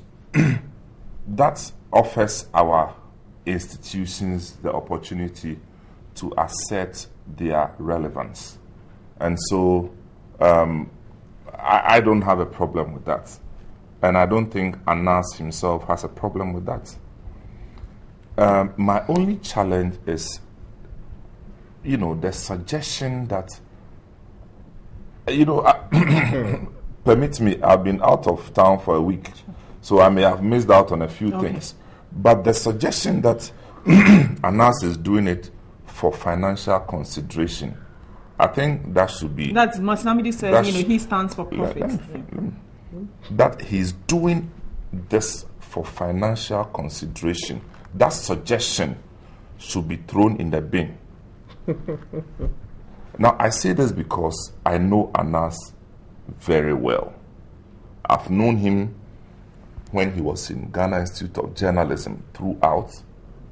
that offers our institutions the opportunity to assert their relevance. And so I don't have a problem with that. And I don't think Anas himself has a problem with that. My only challenge is, the suggestion that, permit me, I've been out of town for a week, so I may have missed out on a few things. But the suggestion that Anas is doing it for financial consideration, I think that should be... That's Masanamidi says, he stands for profit. That he's doing this for financial consideration. That suggestion should be thrown in the bin. Now, I say this because I know Anas very well. I've known him when he was in Ghana Institute of Journalism throughout,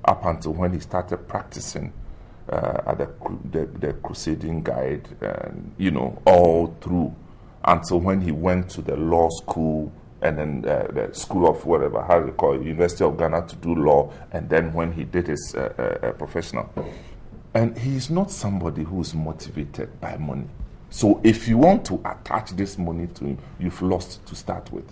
up until when he started practicing at the Crusading Guide, all through, until when he went to the law school and then the school of whatever, how do you call it, University of Ghana to do law, and then when he did his professional. And he's not somebody who's motivated by money. So if you want to attach this money to him, you've lost to start with.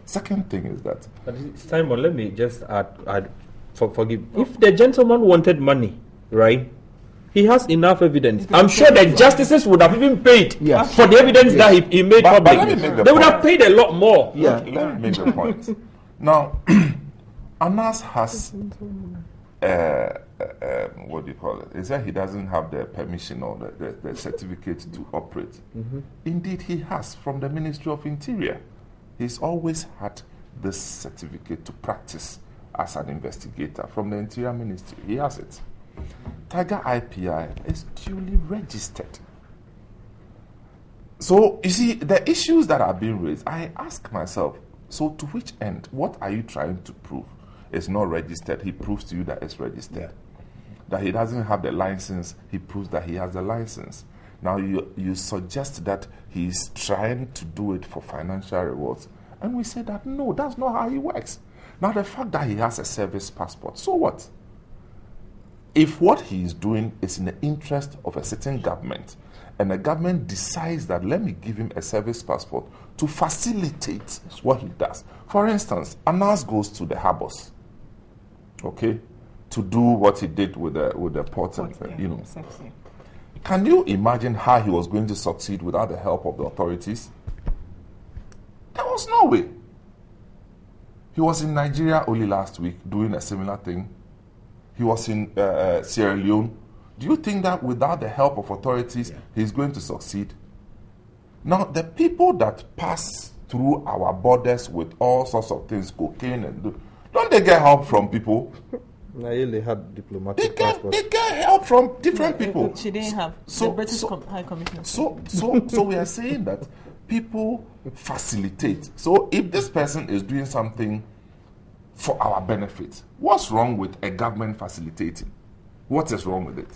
Second thing is that... But Simon, let me just add forgive. If the gentleman wanted money, right, he has enough evidence. I'm sure the justices would have even paid for the evidence that he made public. They would have paid a lot more. Let me make the point. Now, Anas has... what do you call it? He said he doesn't have the permission or the certificate to operate. Indeed, he has from the Ministry of Interior. He's always had this certificate to practice as an investigator from the Interior Ministry. He has it. Tiger IPI is duly registered. So, you see, the issues that are being raised, I ask myself, so to which end? What are you trying to prove? It's not registered. He proves to you that it's registered. That he doesn't have the license, he proves that he has the license. Now you suggest that he's trying to do it for financial rewards. And we say that no, that's not how he works. Now the fact that he has a service passport, so what? If what he is doing is in the interest of a certain government, and the government decides that let me give him a service passport to facilitate what he does. For instance, Anas goes to the harbors, okay, to do what he did with the port, Can you imagine how he was going to succeed without the help of the authorities? There was no way. He was in Nigeria only last week doing a similar thing. He was in Sierra Leone. Do you think that without the help of authorities, he's going to succeed? Now, the people that pass through our borders with all sorts of things, cocaine, and don't they get help from people? They had diplomatic passports. They get help from different people. She didn't have the British High Commissioner. So we are saying that people facilitate. So if this person is doing something for our benefit, what's wrong with a government facilitating? What is wrong with it?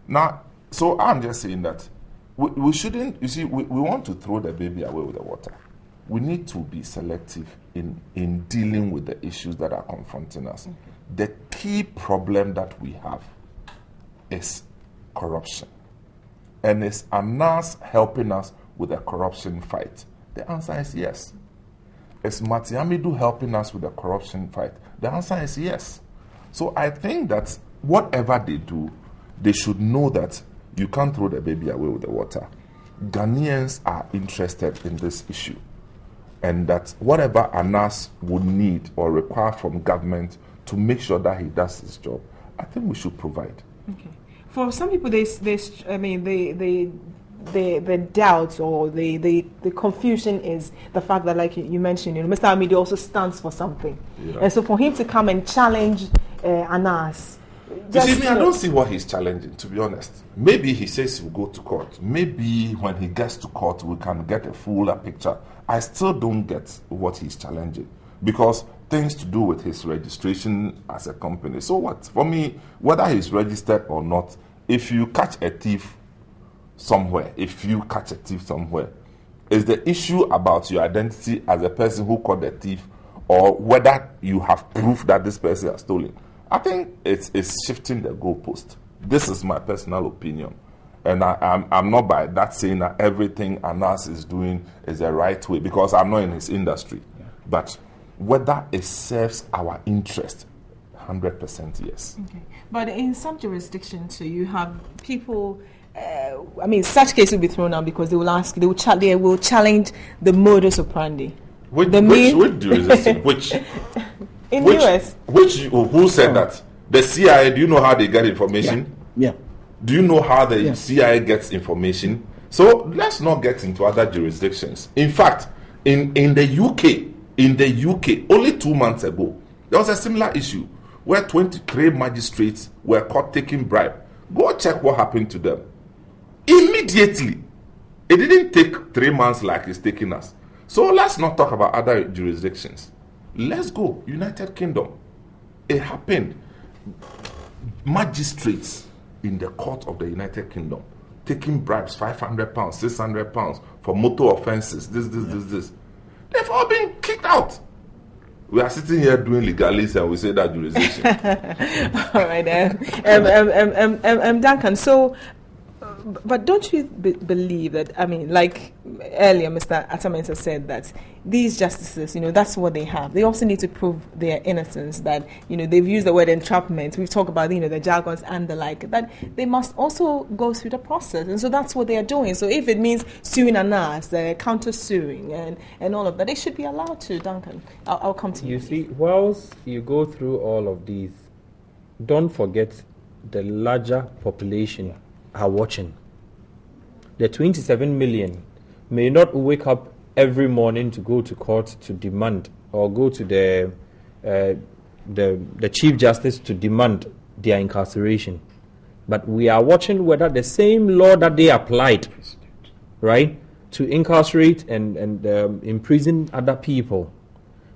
Now, so I'm just saying that we shouldn't, you see, we want to throw the baby away with the water. We need to be selective in dealing with the issues that are confronting us. Okay. The key problem that we have is corruption. And is ANAS helping us with the corruption fight? The answer is yes. Is Matiamidu helping us with the corruption fight? The answer is yes. So I think that whatever they do, they should know that you can't throw the baby away with the water. Ghanaians are interested in this issue, and that whatever ANAS would need or require from government to make sure that he does his job, I think we should provide. Okay. For some people, the doubts or the confusion is the fact that, like you mentioned, Mr. Amidi also stands for something, and so for him to come and challenge ANAS. You see, I don't see what he's challenging, to be honest. Maybe he says he'll go to court. Maybe when he gets to court, we can get a fuller picture. I still don't get what he's challenging, because things to do with his registration as a company. So what? For me, whether he's registered or not, if you catch a thief somewhere, is the issue about your identity as a person who caught the thief, or whether you have proof that this person has stolen? I think it's shifting the goalpost. This is my personal opinion. And I'm not by that saying that everything ANAS is doing is the right way, because I'm not in his industry. Yeah. But whether it serves our interest, 100% yes. Okay. But in some jurisdictions, so you have people, such cases will be thrown out because they will challenge the modus operandi. Which jurisdiction? Which? In the US. Who said that? The CIA, do you know how they get information? Yeah. Do you know how the CIA gets information? So let's not get into other jurisdictions. In fact, in the UK, only 2 months ago, there was a similar issue where 23 magistrates were caught taking bribe. Go check what happened to them. Immediately. It didn't take 3 months like it's taking us. So let's not talk about other jurisdictions. Let's go, United Kingdom. It happened. Magistrates in the court of the United Kingdom taking bribes, £500, £600 for motor offences, this. They've all been kicked out. We are sitting here doing legalism and we say that jurisdiction. All right, Duncan, so, but don't you believe that, like earlier Mr. Atamensah said, that these justices, that's what they have. They also need to prove their innocence, that, they've used the word entrapment. We've talked about, the jargons and the like, that they must also go through the process. And so that's what they are doing. So if it means suing ANAS, counter-suing and all of that, they should be allowed to, Duncan. I'll come to you. You see, whilst you go through all of these, don't forget the larger population are watching. The 27 million may not wake up every morning to go to court to demand, or go to the Chief Justice to demand their incarceration. But we are watching whether the same law that they applied, right, to incarcerate and imprison other people,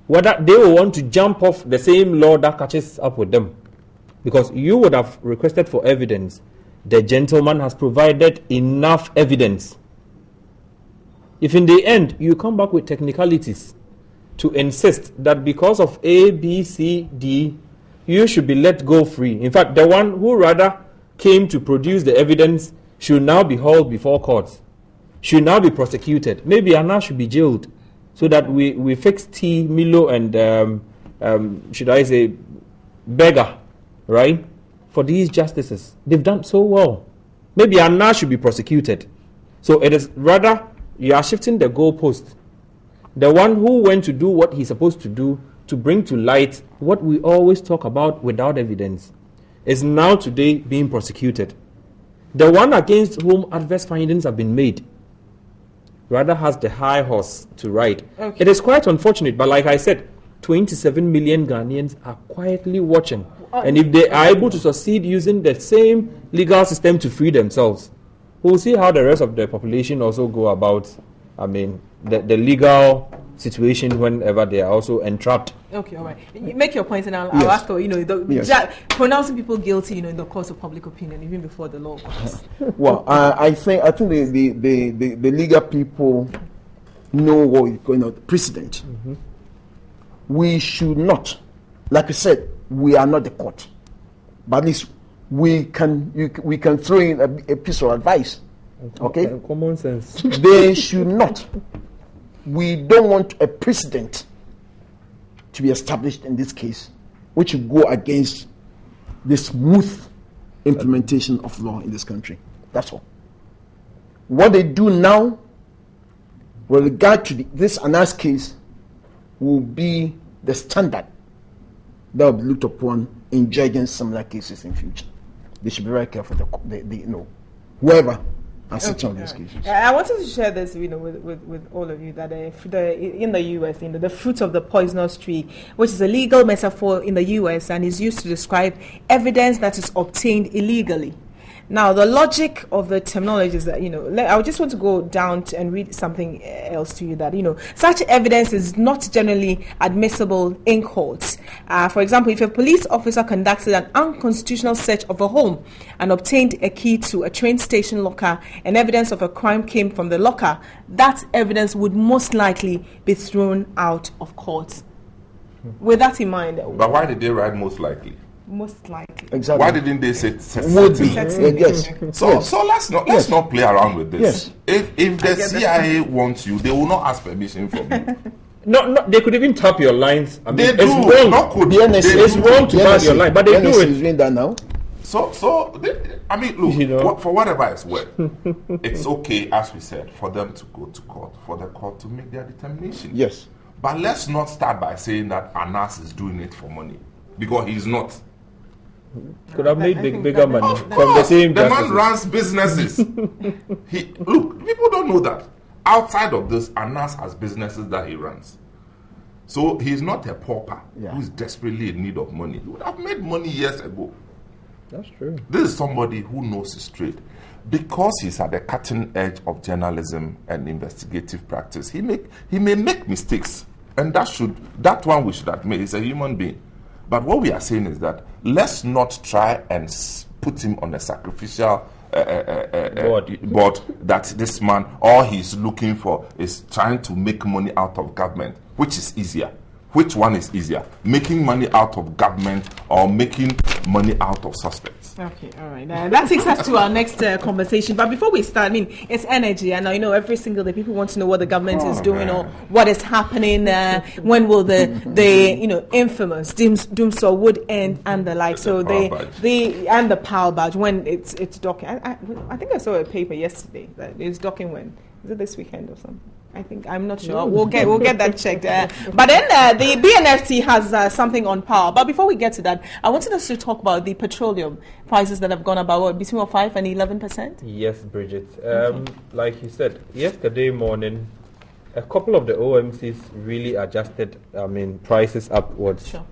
whether they will want to jump off the same law that catches up with them. Because you would have requested for evidence. The gentleman has provided enough evidence. If in the end you come back with technicalities to insist that because of A, B, C, D, you should be let go free. In fact, the one who rather came to produce the evidence should now be hauled before courts, should now be prosecuted. Maybe Anna should be jailed, so that we fix T, Milo, and should I say, Beggar, right? For these justices, they've done so well. Maybe Anna should be prosecuted. So it is rather, you are shifting the goalpost. The one who went to do what he's supposed to do, to bring to light what we always talk about without evidence is now today being prosecuted. The one against whom adverse findings have been made rather has the high horse to ride. Okay. It is quite unfortunate, but like I said, 27 million Ghanaians are quietly watching. And if they are able to succeed using the same legal system to free themselves, we'll see how the rest of the population also go about, the legal situation whenever they are also entrapped. Okay, all right. You make your point, and I'll ask her, pronouncing people guilty, in the course of public opinion, even before the law comes. Well, I think the legal people know what is going on. Precedent. Mm-hmm. We should not, like I said, we are not the court, but at least we can throw in a piece of advice. Okay, common sense. They should not. We don't want a precedent to be established in this case, which will go against the smooth implementation of law in this country. That's all. What they do now, with regard to this announced case, will be the standard that will be looked upon in judging similar cases in future. They should be very careful. Whoever has sitting on these cases. I wanted to share this, with all of you that in the U.S., the fruit of the poisonous tree, which is a legal metaphor in the U.S. and is used to describe evidence that is obtained illegally. Now, the logic of the terminology is that, I just want to go down and read something else to you that, such evidence is not generally admissible in courts. For example, if a police officer conducted an unconstitutional search of a home and obtained a key to a train station locker and evidence of a crime came from the locker, that evidence would most likely be thrown out of court. With that in mind. But why did they write most likely? Most likely. Exactly. Why didn't they say would be? Yes. So let's not play around with this. Yes. If the CIA wants you, they will not ask permission from you. No, they could even tap your lines. They do. It's wrong. Not could. It's wrong to tap your line, but they do it. Is doing that now. Look, for whatever it's worth, it's okay, as we said, for them to go to court, for the court to make their determination. Yes. But let's not start by saying that Anas is doing it for money, because he's not. Could have made bigger money from the same. The man runs businesses. People don't know that. Outside of this, Anas has businesses that he runs. So he's not a pauper who is desperately in need of money. He would have made money years ago. That's true. This is somebody who knows his trade. Because he's at the cutting edge of journalism and investigative practice, he may make mistakes. And that one we should admit, he's a human being. But what we are saying is that let's not try and put him on a sacrificial board that this man, all he's looking for is trying to make money out of government, which is easier. Which one is easier? Making money out of government or making money out of suspects? Okay, all right. That takes us to our next conversation. But before we start, it's energy. And every single day people want to know what the government is doing or what is happening. When will the infamous Doomsaw would end and the like. So the power badge when it's docking. I think I saw a paper yesterday that it's docking when? Is it this weekend or something? I'm not sure. We'll get that checked. But then the BNFT has something on power. But before we get to that, I wanted us to talk about the petroleum prices that have gone about between 5 and 11%. Yes, Bridget. Like you said, yesterday morning, a couple of the OMCs really adjusted. Prices upwards. Sure.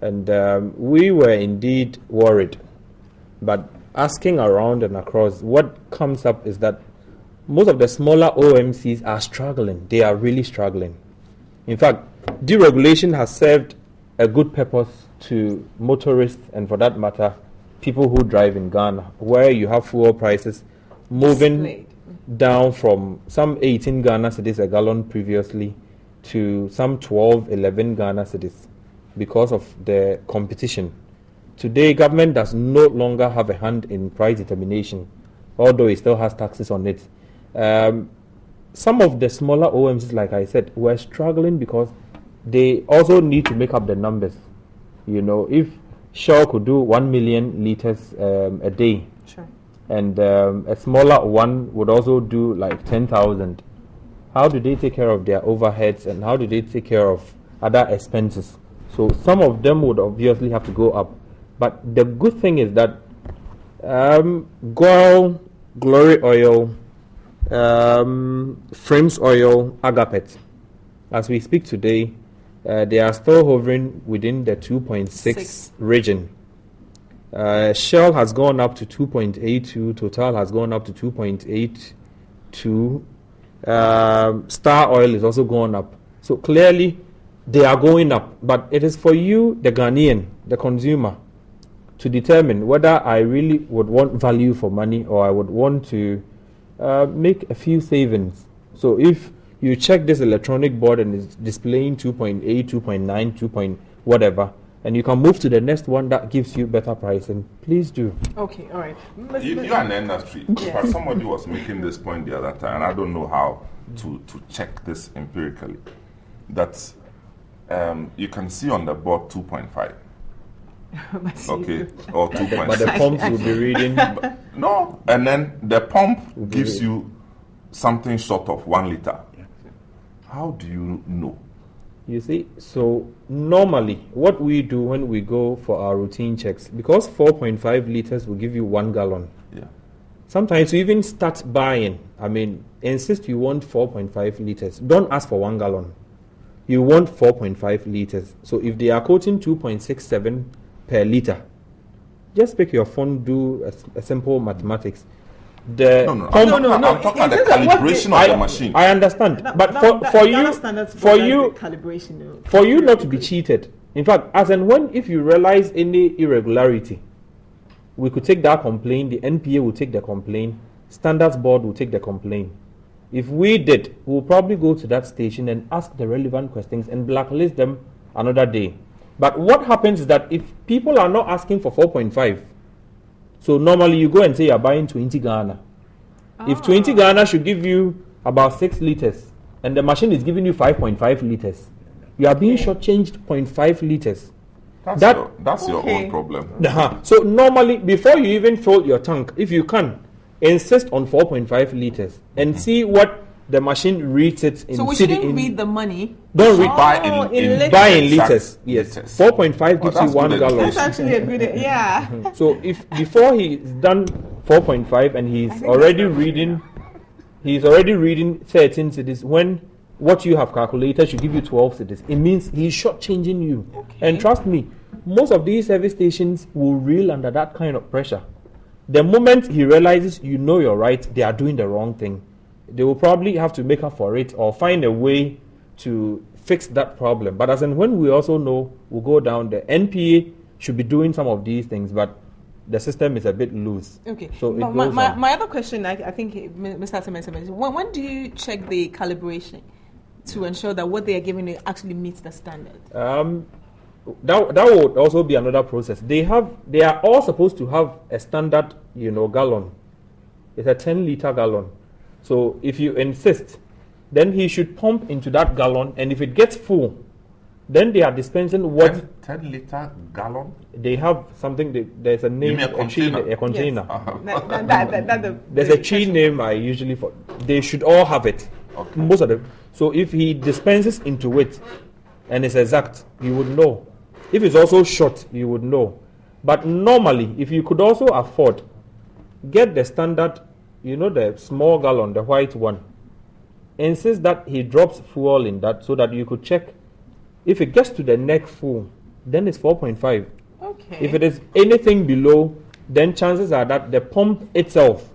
And we were indeed worried. But asking around and across, what comes up is that most of the smaller OMCs are struggling. They are really struggling. In fact, deregulation has served a good purpose to motorists and, for that matter, people who drive in Ghana, where you have fuel prices moving down from some 18 Ghana cedis a gallon previously to some 12, 11 Ghana cedis because of the competition. Today, government does no longer have a hand in price determination, although it still has taxes on it. Some of the smaller OMCs, like I said, were struggling because they also need to make up the numbers. If Shell could do 1 million liters a day, sure, and a smaller one would also do like 10,000, how do they take care of their overheads and how do they take care of other expenses? So some of them would obviously have to go up. But the good thing is that Goil, Glory Oil, Frames Oil, Agapet, as we speak today, they are still hovering within the 2.6 region. Shell has gone up to 2.82, Total has gone up to 2.82, Star Oil is also going up. So clearly they are going up, but it is for you, the Ghanaian, the consumer, to determine whether I really would want value for money or I would want to make a few savings. So if you check this electronic board and it's displaying 2.8, 2.9, 2 point whatever, and you can move to the next one that gives you better pricing, please do. Okay, all right. You're an industry. But somebody was making this point the other time, and I don't know how to check this empirically. That you can see on the board 2.5. Okay, or 2.6. But the pumps will be reading. No, and then the pump gives you something short of 1 liter. How do you know? You see, so normally what we do when we go for our routine checks, because 4.5 liters will give you 1 gallon. Yeah. Sometimes you even start buying. I mean, insist you want 4.5 liters. Don't ask for 1 gallon. You want 4.5 liters. So if they are quoting 2.67 per liter, just pick your phone, do a simple mathematics. No. I'm talking about the calibration of the machine. I understand, but for you not to be cheated. In fact, as and when if you realize any irregularity, we could take that complaint. The NPA will take the complaint. Standards Board will take the complaint. If we did, we'll probably go to that station and ask the relevant questions and blacklist them another day. But what happens is that if people are not asking for 4.5, so normally you go and say you're buying 20 Ghana. If 20 Ghana should give you about 6 liters, and the machine is giving you 5.5 liters, you are being shortchanged 0.5 liters. That's your own problem. So normally, before you even fill your tank, if you can, insist on 4.5 liters and see what the machine reads it in. So we shouldn't read the money. Don't read. Buy in liters. Yes. 4.5 gives you 1 gallon. That's actually a good. Yeah. So if before he's done 4.5 and he's already reading 13 cities, when what you have calculated should give you 12 cities, it means he's shortchanging you. Okay. And trust me, most of these service stations will reel under that kind of pressure. The moment he realizes you know you're right, they are doing the wrong thing, they will probably have to make up for it or find a way to fix that problem. But as and when we also know we'll go down, the NPA should be doing some of these things, but the system is a bit loose. Okay. So my other question, I think Mr. Atemesa mentioned, when do you check the calibration to ensure that what they are giving you actually meets the standard? That would also be another process. They are all supposed to have a standard, gallon. It's a 10-liter gallon. So if you insist, then he should pump into that gallon, and if it gets full, then they are dispensing what 10-liter gallon. They have something. There's a name. A container. A container. Yes. There's a key name I usually for. They should all have it. Okay. Most of them. So if he dispenses into it, and it's exact, you would know. If it's also short, you would know. But normally, if you could also afford, get the standard, the small gallon, the white one. Insist that he drops fuel in that so that you could check. If it gets to the neck full, then it's 4.5. Okay. If it is anything below, then chances are that the pump itself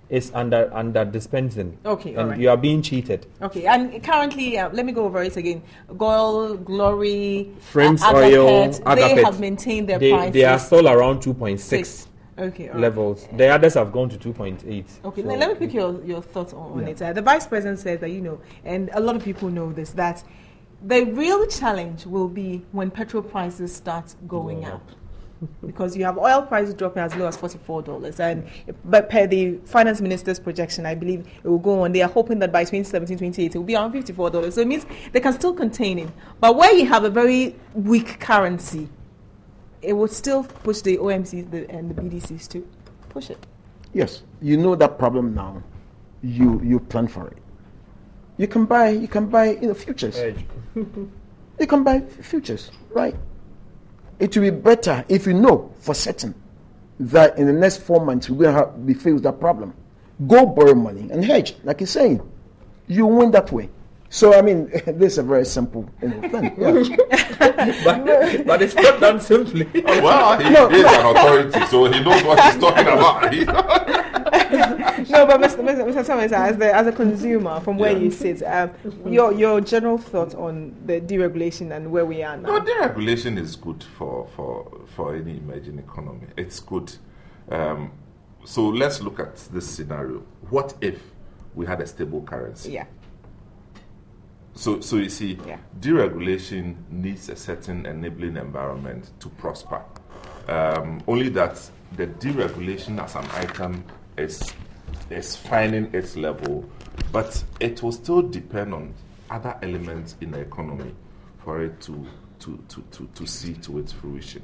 is under dispensing. Okay, and all right. You are being cheated. Okay, and currently, let me go over it again. Goil, Glory, Frames Oil, Agapet, they have maintained their prices. They are still around 2.6 okay, levels. Right. The others have gone to 2.8. Okay, so let me pick your thoughts on it. The Vice President said that, and a lot of people know this, that the real challenge will be when petrol prices start going up. Because you have oil prices dropping as low as $44, but per the finance minister's projection, I believe it will go on. They are hoping that by 2017-28 it will be around $54. So it means they can still contain it. But where you have a very weak currency, it would still push the OMCs and the BDCs to push it. Yes, you know that problem now. You plan for it. You can buy futures. You can buy futures, right? It will be better if you know for certain that in the next 4 months we're going to be faced with that problem. Go borrow money and hedge, like he's saying. You win that way. So, I mean, this is a very simple thing. Yeah. but it's not done simply. Well, he is an authority, so he knows what he's talking about. No, but Mr. Thomas, as a consumer, from where you sit, your general thoughts on the deregulation and where we are now? No, deregulation is good for any emerging economy. It's good. So let's look at this scenario. What if we had a stable currency? Yeah. So you see, deregulation needs a certain enabling environment to prosper. Only that the deregulation as an item is finding its level, but it will still depend on other elements in the economy for it to see to its fruition.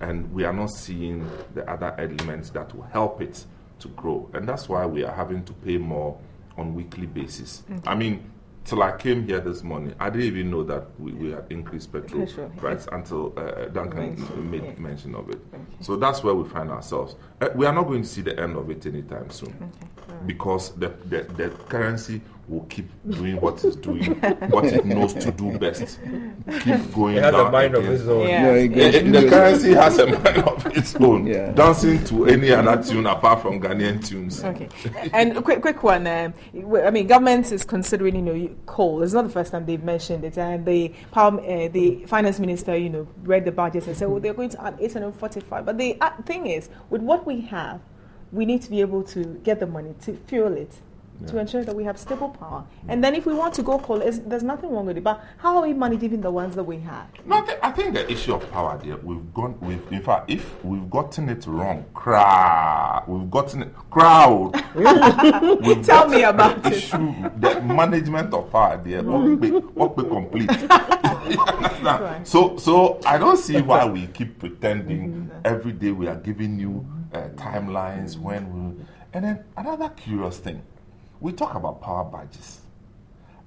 And we are not seeing the other elements that will help it to grow. And that's why we are having to pay more on weekly basis. I mean, till I came here this morning, I didn't even know that we had increased petrol price until Duncan made mention of it. So that's where we find ourselves. We are not going to see the end of it anytime soon, because the currency will keep doing what it's doing, what it knows to do best. Keep going it has down a mind again. of its own. The currency has a mind of its own, dancing to any other tune apart from Ghanaian tunes. Okay, and a quick one. I mean, government is considering, coal. It's not the first time they've mentioned it, and the finance minister, read the budget and said, "Well, they're going to add 845." But the thing is, with what we have, we need to be able to get the money to fuel it. To ensure that we have stable power. And then if we want to go coal, there's nothing wrong with it. But how are we managing the ones that we have? No, I think the issue of power there, in fact, if we've gotten it wrong, we've gotten it, crowd. Tell me about it. Issue, the management of power there, what we complete. Right. So I don't see why we keep pretending every day we are giving you timelines and then another curious thing. We talk about power badges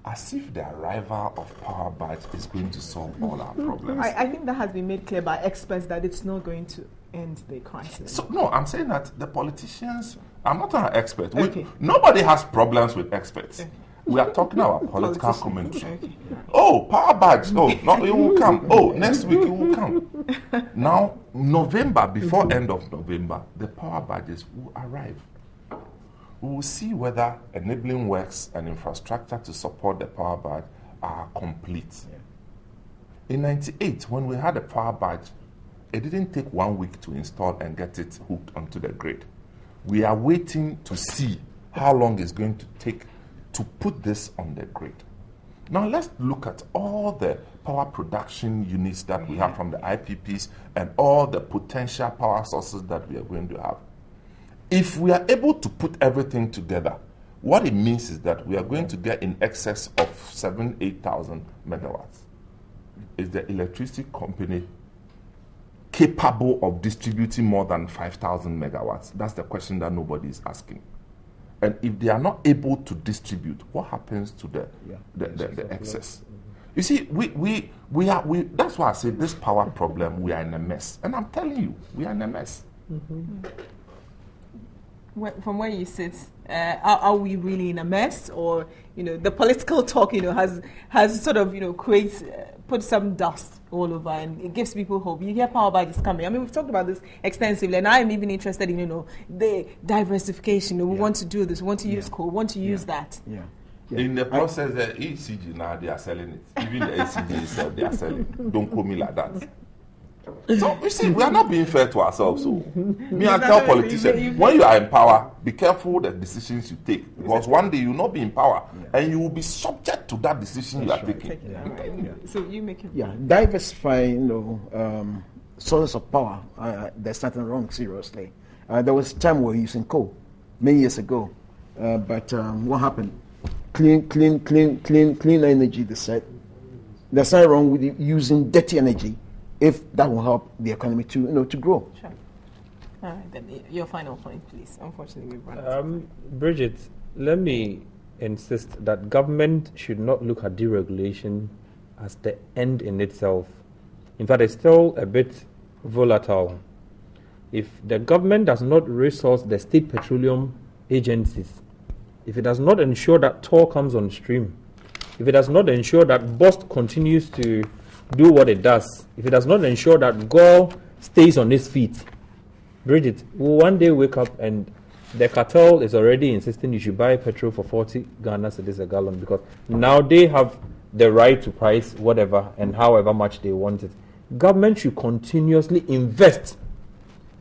as if the arrival of power badge is going to solve all our problems. I think that has been made clear by experts that it's not going to end the crisis. So, no, I'm saying that the politicians, I'm not an expert. Nobody has problems with experts. Okay. We are talking about political commentary. Okay. Oh, power badge. Oh, no, it will come. Oh, next week it will come. Now, November, before end of November, the power badges will arrive. We will see whether enabling works and infrastructure to support the power badge are complete. Yeah. In 98, when we had a power badge, it didn't take 1 week to install and get it hooked onto the grid. We are waiting to see how long it's going to take to put this on the grid. Now let's look at all the power production units that we have from the IPPs and all the potential power sources that we are going to have. If we are able to put everything together, what it means is that we are going to get in excess of 8,000 megawatts. Is the electricity company capable of distributing more than 5,000 megawatts? That's the question that nobody is asking. And if they are not able to distribute, what happens to the excess? You see, we are. That's why I say this power problem, we are in a mess. And I'm telling you, we are in a mess. From where you sit, are we really in a mess, or the political talk has sort of put some dust all over, and it gives people hope. You hear power badge is coming. I mean, we've talked about this extensively, and I'm even interested in the diversification. We want to do this. We want to use coal. We want to use that. Yeah. In the process, the ECG now they are selling it. Even the ECG itself they are selling. Don't call me like that. So you see, we are not being fair to ourselves. So me, I tell politicians, when you are in power, be careful the decisions you take, because one day you will not be in power, and you will be subject to that decision you are taking. So you make it. Diversify, sources of power. There's nothing wrong, seriously. There was a time we were using coal many years ago, but what happened? Clean energy. They said there's nothing wrong with using dirty energy, if that will help the economy to grow. Sure. All right, then your final point, please. Unfortunately, we've run out of time. Bridget, let me insist that government should not look at deregulation as the end in itself. In fact, it's still a bit volatile. If the government does not resource the state petroleum agencies, if it does not ensure that TOR comes on stream, if it does not ensure that BOST continues to do what it does, if it does not ensure that GOR stays on its feet, Bridget, will one day wake up and the cartel is already insisting you should buy petrol for 40 Ghana cedis a gallon, because now they have the right to price whatever and however much they want it. Government should continuously invest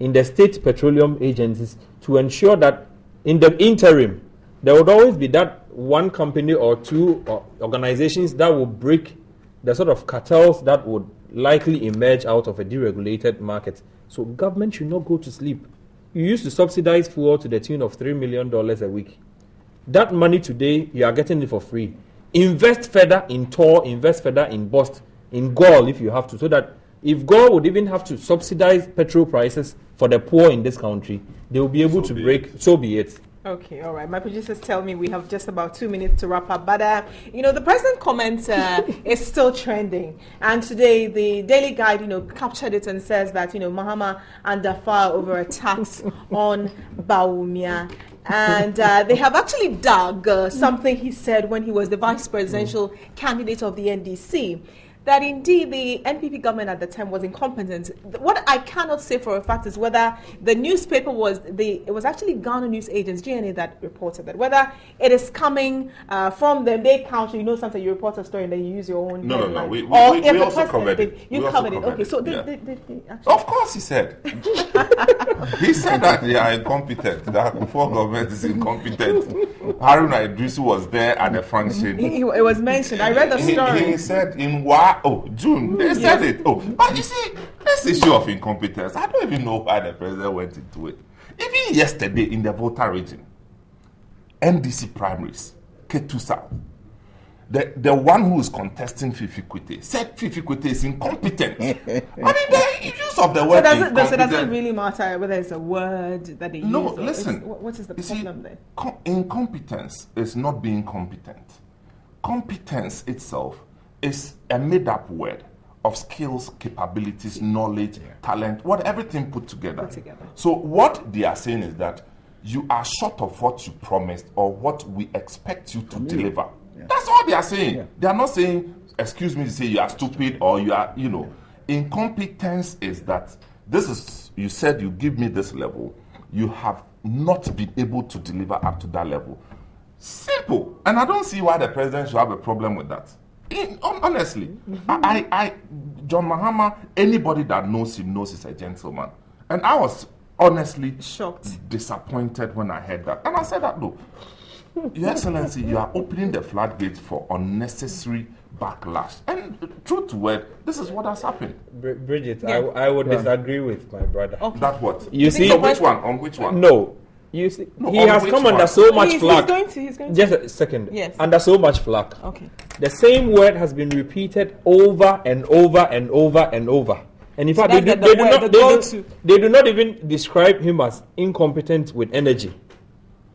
in the state petroleum agencies to ensure that in the interim, there would always be that one company or two organizations that will break the sort of cartels that would likely emerge out of a deregulated market. So government should not go to sleep. You used to subsidize fuel to the tune of $3 million a week. That money today, you are getting it for free. Invest further in TOR, invest further in BOST, in GOL if you have to, so that if GOL would even have to subsidize petrol prices for the poor in this country, they will be able to break, so be it. Okay, all right. My producers tell me we have just about 2 minutes to wrap up. But, the president comment is still trending. And today, the Daily Guide, captured it and says that, Mahama under fire over attacks on Bawumia. And they have actually dug something he said when he was the vice presidential candidate of the NDC. That indeed the NPP government at the time was incompetent. What I cannot say for a fact is whether the newspaper it was actually Ghana News Agents, GNA, that reported that. Whether it is coming from the Day Counter, sometimes you report a story and then you use your own. No. We also covered it. You covered it. Okay, so of course he said. He said that they are incompetent. That before government is incompetent. Haruna Idrisu was there at the function. It was mentioned. I read the story. He said in June. They said it. But you see, this issue of incompetence, I don't even know why the president went into it. Even yesterday in the Volta region, NDC primaries, K2 South, the one who is contesting Fifikwete said Fifikwete is incompetent. I mean, the use of the word incompetent. So does it really matter whether it's a word that they use? No, listen. What is the problem there? Incompetence is not being competent. Competence itself is a made-up word of skills, capabilities, knowledge, talent, everything put together. So what they are saying is that you are short of what you promised or what we expect you to deliver. Yeah. That's all they are saying. Yeah. They are not saying, excuse me, to say you are stupid or you are, Incompetence is that you said you give me this level, you have not been able to deliver up to that level. Simple. And I don't see why the president should have a problem with that. Honestly, John Mahama, anybody that knows him knows he's a gentleman. And I was honestly shocked, disappointed when I heard that. And I said that, look, Your Excellency, you are opening the floodgates for unnecessary backlash. And true to word, this is what has happened. Bridget, I would disagree with my brother. Okay. That what? You see, on which one? On which one? No. You see, he has come under so much flack. He's going to. Just a second. Yes. Under so much flack. Okay. The same word has been repeated over and over and over and over. And in fact, they do not even describe him as incompetent with energy,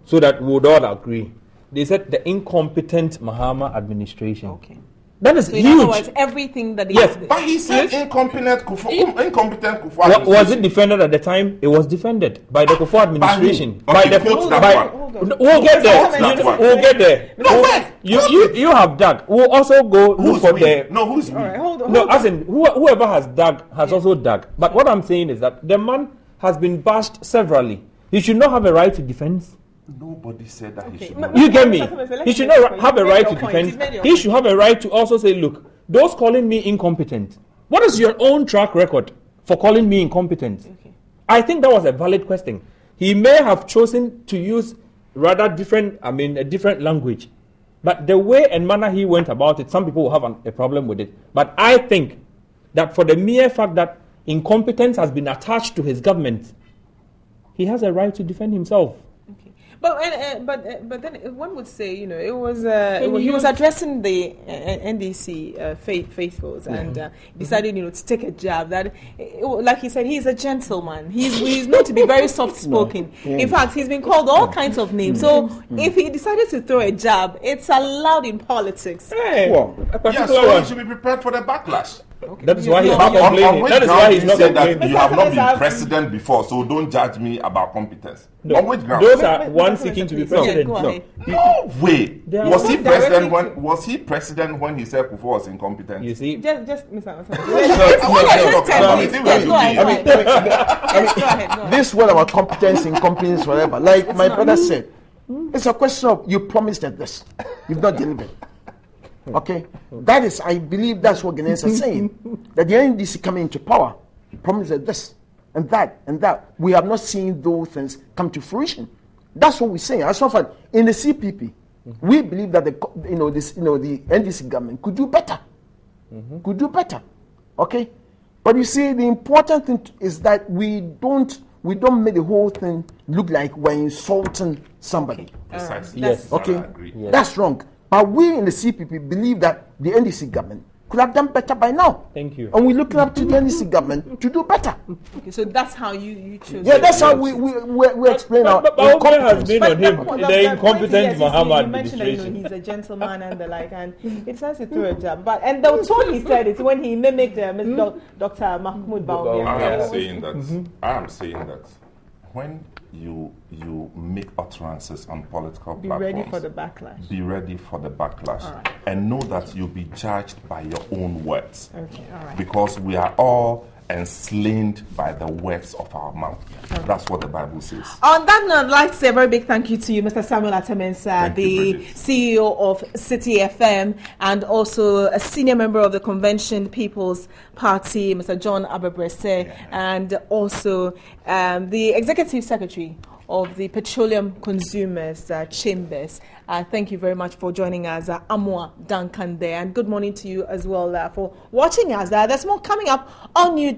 so that we would all agree. They said the incompetent Mahama administration. Okay. That is huge. In other words, everything that but he said incompetent Kufu. Was it defended at the time? It was defended by the Kufu administration. We'll get there. We'll get there. You have dug. We'll also go look for the. No, who's all right, hold on. No, as in whoever has dug has also dug. But what I'm saying is that the man has been bashed severally. He should not have a right to defense. Nobody said that he should not. You get me? He should not have a right to defend. He should have a right to also say, look, those calling me incompetent, what is your own track record for calling me incompetent? Okay. I think that was a valid question. He may have chosen to use a different language. But the way and manner he went about it, some people will have a problem with it. But I think that for the mere fact that incompetence has been attached to his government, he has a right to defend himself. But then one would say, it was he was addressing the NDC faithfuls and decided, to take a jab. That, like he said, he's a gentleman. He's known to be very soft-spoken. In fact, he's been called all kinds of names. So if he decided to throw a jab, it's allowed in politics. So he should be prepared for the backlash. Okay. That is why he's not complaining. That is why he's not complaining. You have not been president before, so don't judge me about competence. No. On which ground? Those are one seeking to be president. No way. Was he president when? Was he president when he said Kufuor was incompetent? You see, just Mr. This one about competence, incompetence, whatever. Like my brother said, it's a question of you promised that this, you've not delivered. Okay, that is, I believe that's what Ghanaians are saying. That the NDC coming into power, promised that this and that and that. We have not seen those things come to fruition. That's what we're saying. As a fact, in the CPP, we believe that the NDC government could do better. Could do better. Okay, but you see, the important thing is that we don't make the whole thing look like we're insulting somebody. Precisely. Yes. Okay, Yes. that's wrong. But we in the CPP believe that the NDC government could have done better by now. Thank you. And we're looking up to the NDC government to do better. Okay, so that's how you choose. Yeah, that's how we explain our But has been on him, But the incompetent Mahama you mentioned that, administration. he's a gentleman and the like, and he decides to throw a jab. And the tone he said it when he mimicked Dr. Mahmoud Bawumia. I am saying that when you make utterances on political platforms, be ready for the backlash. Be ready for the backlash. All right. And know that you'll be judged by your own words. Okay, all right. Because we are all enslaved by the words of our mouth. That's what the Bible says. On that note, I'd like to say a very big thank you to you, Mr. Samuel Atemensa, the CEO of City FM, and also a senior member of the Convention People's Party, Mr. John Abebrese, and also the Executive Secretary of the Petroleum Consumers Chambers. Thank you very much for joining us, Amwa Duncan there, and good morning to you as well for watching us. There's more coming up on NewDay.